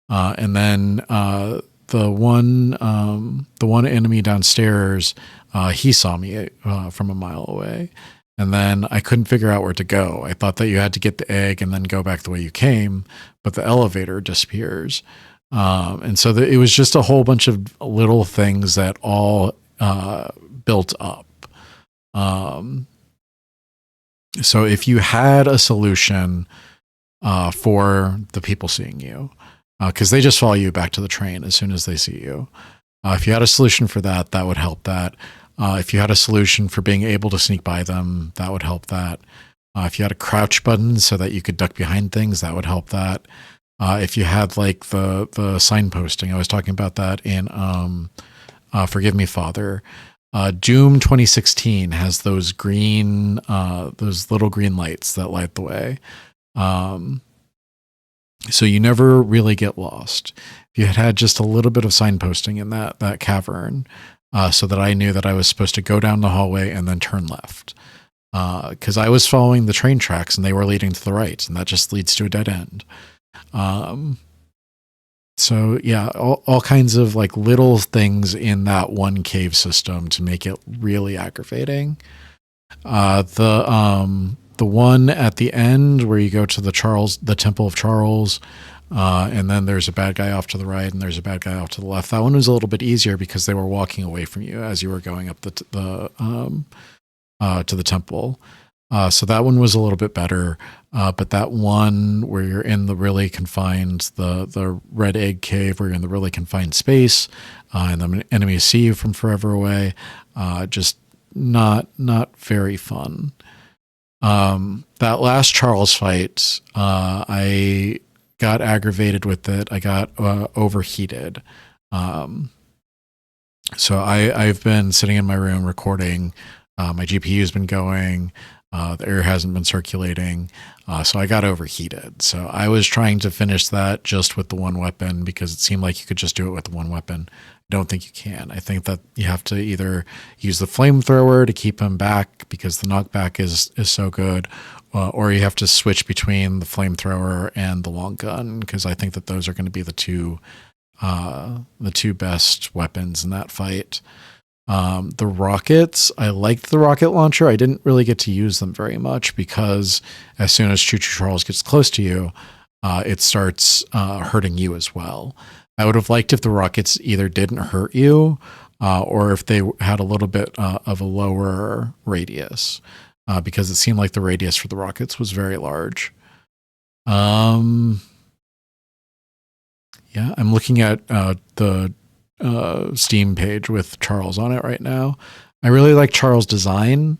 And then the one enemy downstairs, he saw me from a mile away. And then I couldn't figure out where to go. I thought that you had to get the egg and then go back the way you came, but the elevator disappears. And so it was just a whole bunch of little things that all built up. So if you had a solution for the people seeing you, because they just follow you back to the train as soon as they see you. If you had a solution for that, that would help that. If you had a solution for being able to sneak by them, that would help that. If you had a crouch button so that you could duck behind things, that would help that. If you had like the signposting, I was talking about that in Forgive Me, Father. Doom 2016 has those green, those little green lights that light the way. So you never really get lost. If you had just a little bit of signposting in that cavern, so that I knew that I was supposed to go down the hallway and then turn left. Because I was following the train tracks and they were leading to the right, and that just leads to a dead end. So yeah, all kinds of like little things in that one cave system to make it really aggravating. The one at the end where you go to the Temple of Charles, and then there's a bad guy off to the right, and there's a bad guy off to the left. That one was a little bit easier because they were walking away from you as you were going up to the temple. So that one was a little bit better. But that one where you're in the really confined, the red egg cave, where you're in the really confined space, and the enemies see you from forever away, just not very fun. That last Charles fight, I got aggravated with it. I got overheated. So I've been sitting in my room recording. My GPU's been going. The air hasn't been circulating. So I got overheated. So I was trying to finish that just with the one weapon because it seemed like you could just do it with the one weapon. I don't think you can. I think that you have to either use the flamethrower to keep him back because the knockback is so good, or you have to switch between the flamethrower and the long gun because I think that those are going to be the two best weapons in that fight. The rockets, I liked the rocket launcher. I didn't really get to use them very much because as soon as Choo-Choo Charles gets close to you, it starts hurting you as well. I would have liked if the rockets either didn't hurt you or if they had a little bit of a lower radius because it seemed like the radius for the rockets was very large. Yeah, I'm looking at the Steam page with Charles on it right now. I really like Charles' design.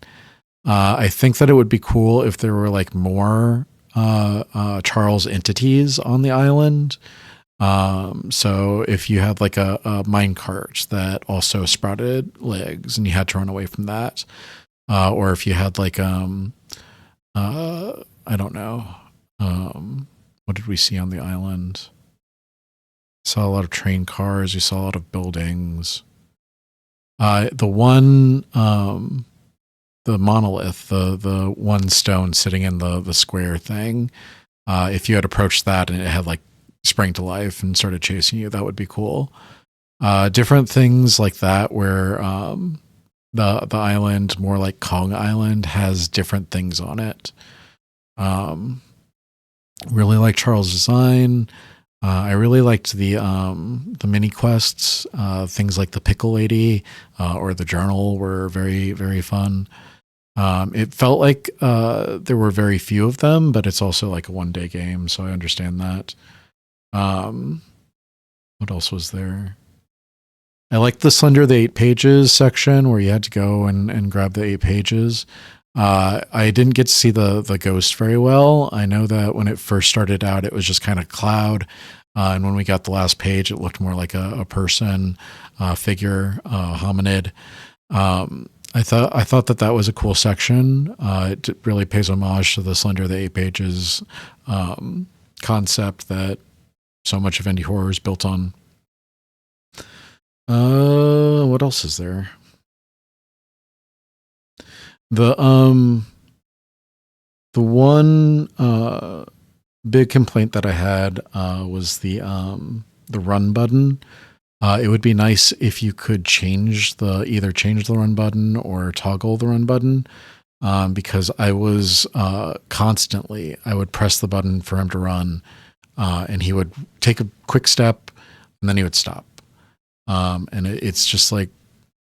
I think that it would be cool if there were like more Charles entities on the island. So if you had like a minecart that also sprouted legs and you had to run away from that, or if you had like I don't know, what did we see on the island? Saw a lot of train cars. You saw a lot of buildings. The monolith, the one stone sitting in the square thing. If you had approached that and it had like sprang to life and started chasing you, that would be cool. Different things like that where the island, more like Kong Island, has different things on it. Really like Charles' design. I really liked the mini quests. Things like the Pickle Lady or the Journal were very, very fun. It felt like there were very few of them, but it's also like a one-day game, so I understand that. What else was there? I liked the Slender the 8 Pages section where you had to go and grab the 8 pages. I didn't get to see the ghost very well. I know that when it first started out, it was just kind of cloud. And when we got the last page, it looked more like a person, figure, hominid. I thought that was a cool section. It really pays homage to the Slender the 8 Pages concept that so much of indie horror is built on. What else is there? The one big complaint that I had was the run button. It would be nice if you could either change the run button or toggle the run button, because I was constantly, I would press the button for him to run, and he would take a quick step and then he would stop. And it's just like,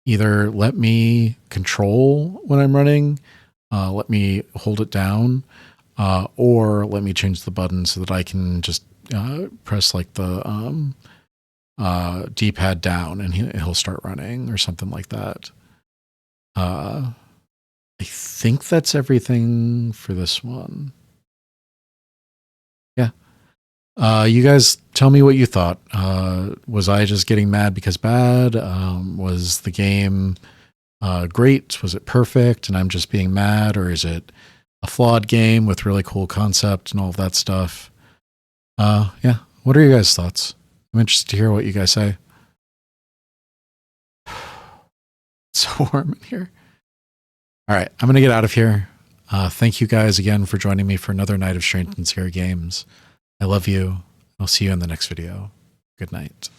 either let me control when I'm running, let me hold it down, or let me change the button so that I can just press like the D-pad down and he'll start running or something like that. I think that's everything for this one. Yeah. You guys tell me what you thought. Was I just getting mad because bad? Was the game great? Was it perfect and I'm just being mad? Or is it a flawed game with really cool concept and all of that stuff? Yeah. What are your guys' thoughts? I'm interested to hear what you guys say. It's so warm in here. All right. I'm going to get out of here. Thank you guys again for joining me for another night of Strange and Scary Games. I love you. I'll see you in the next video. Good night.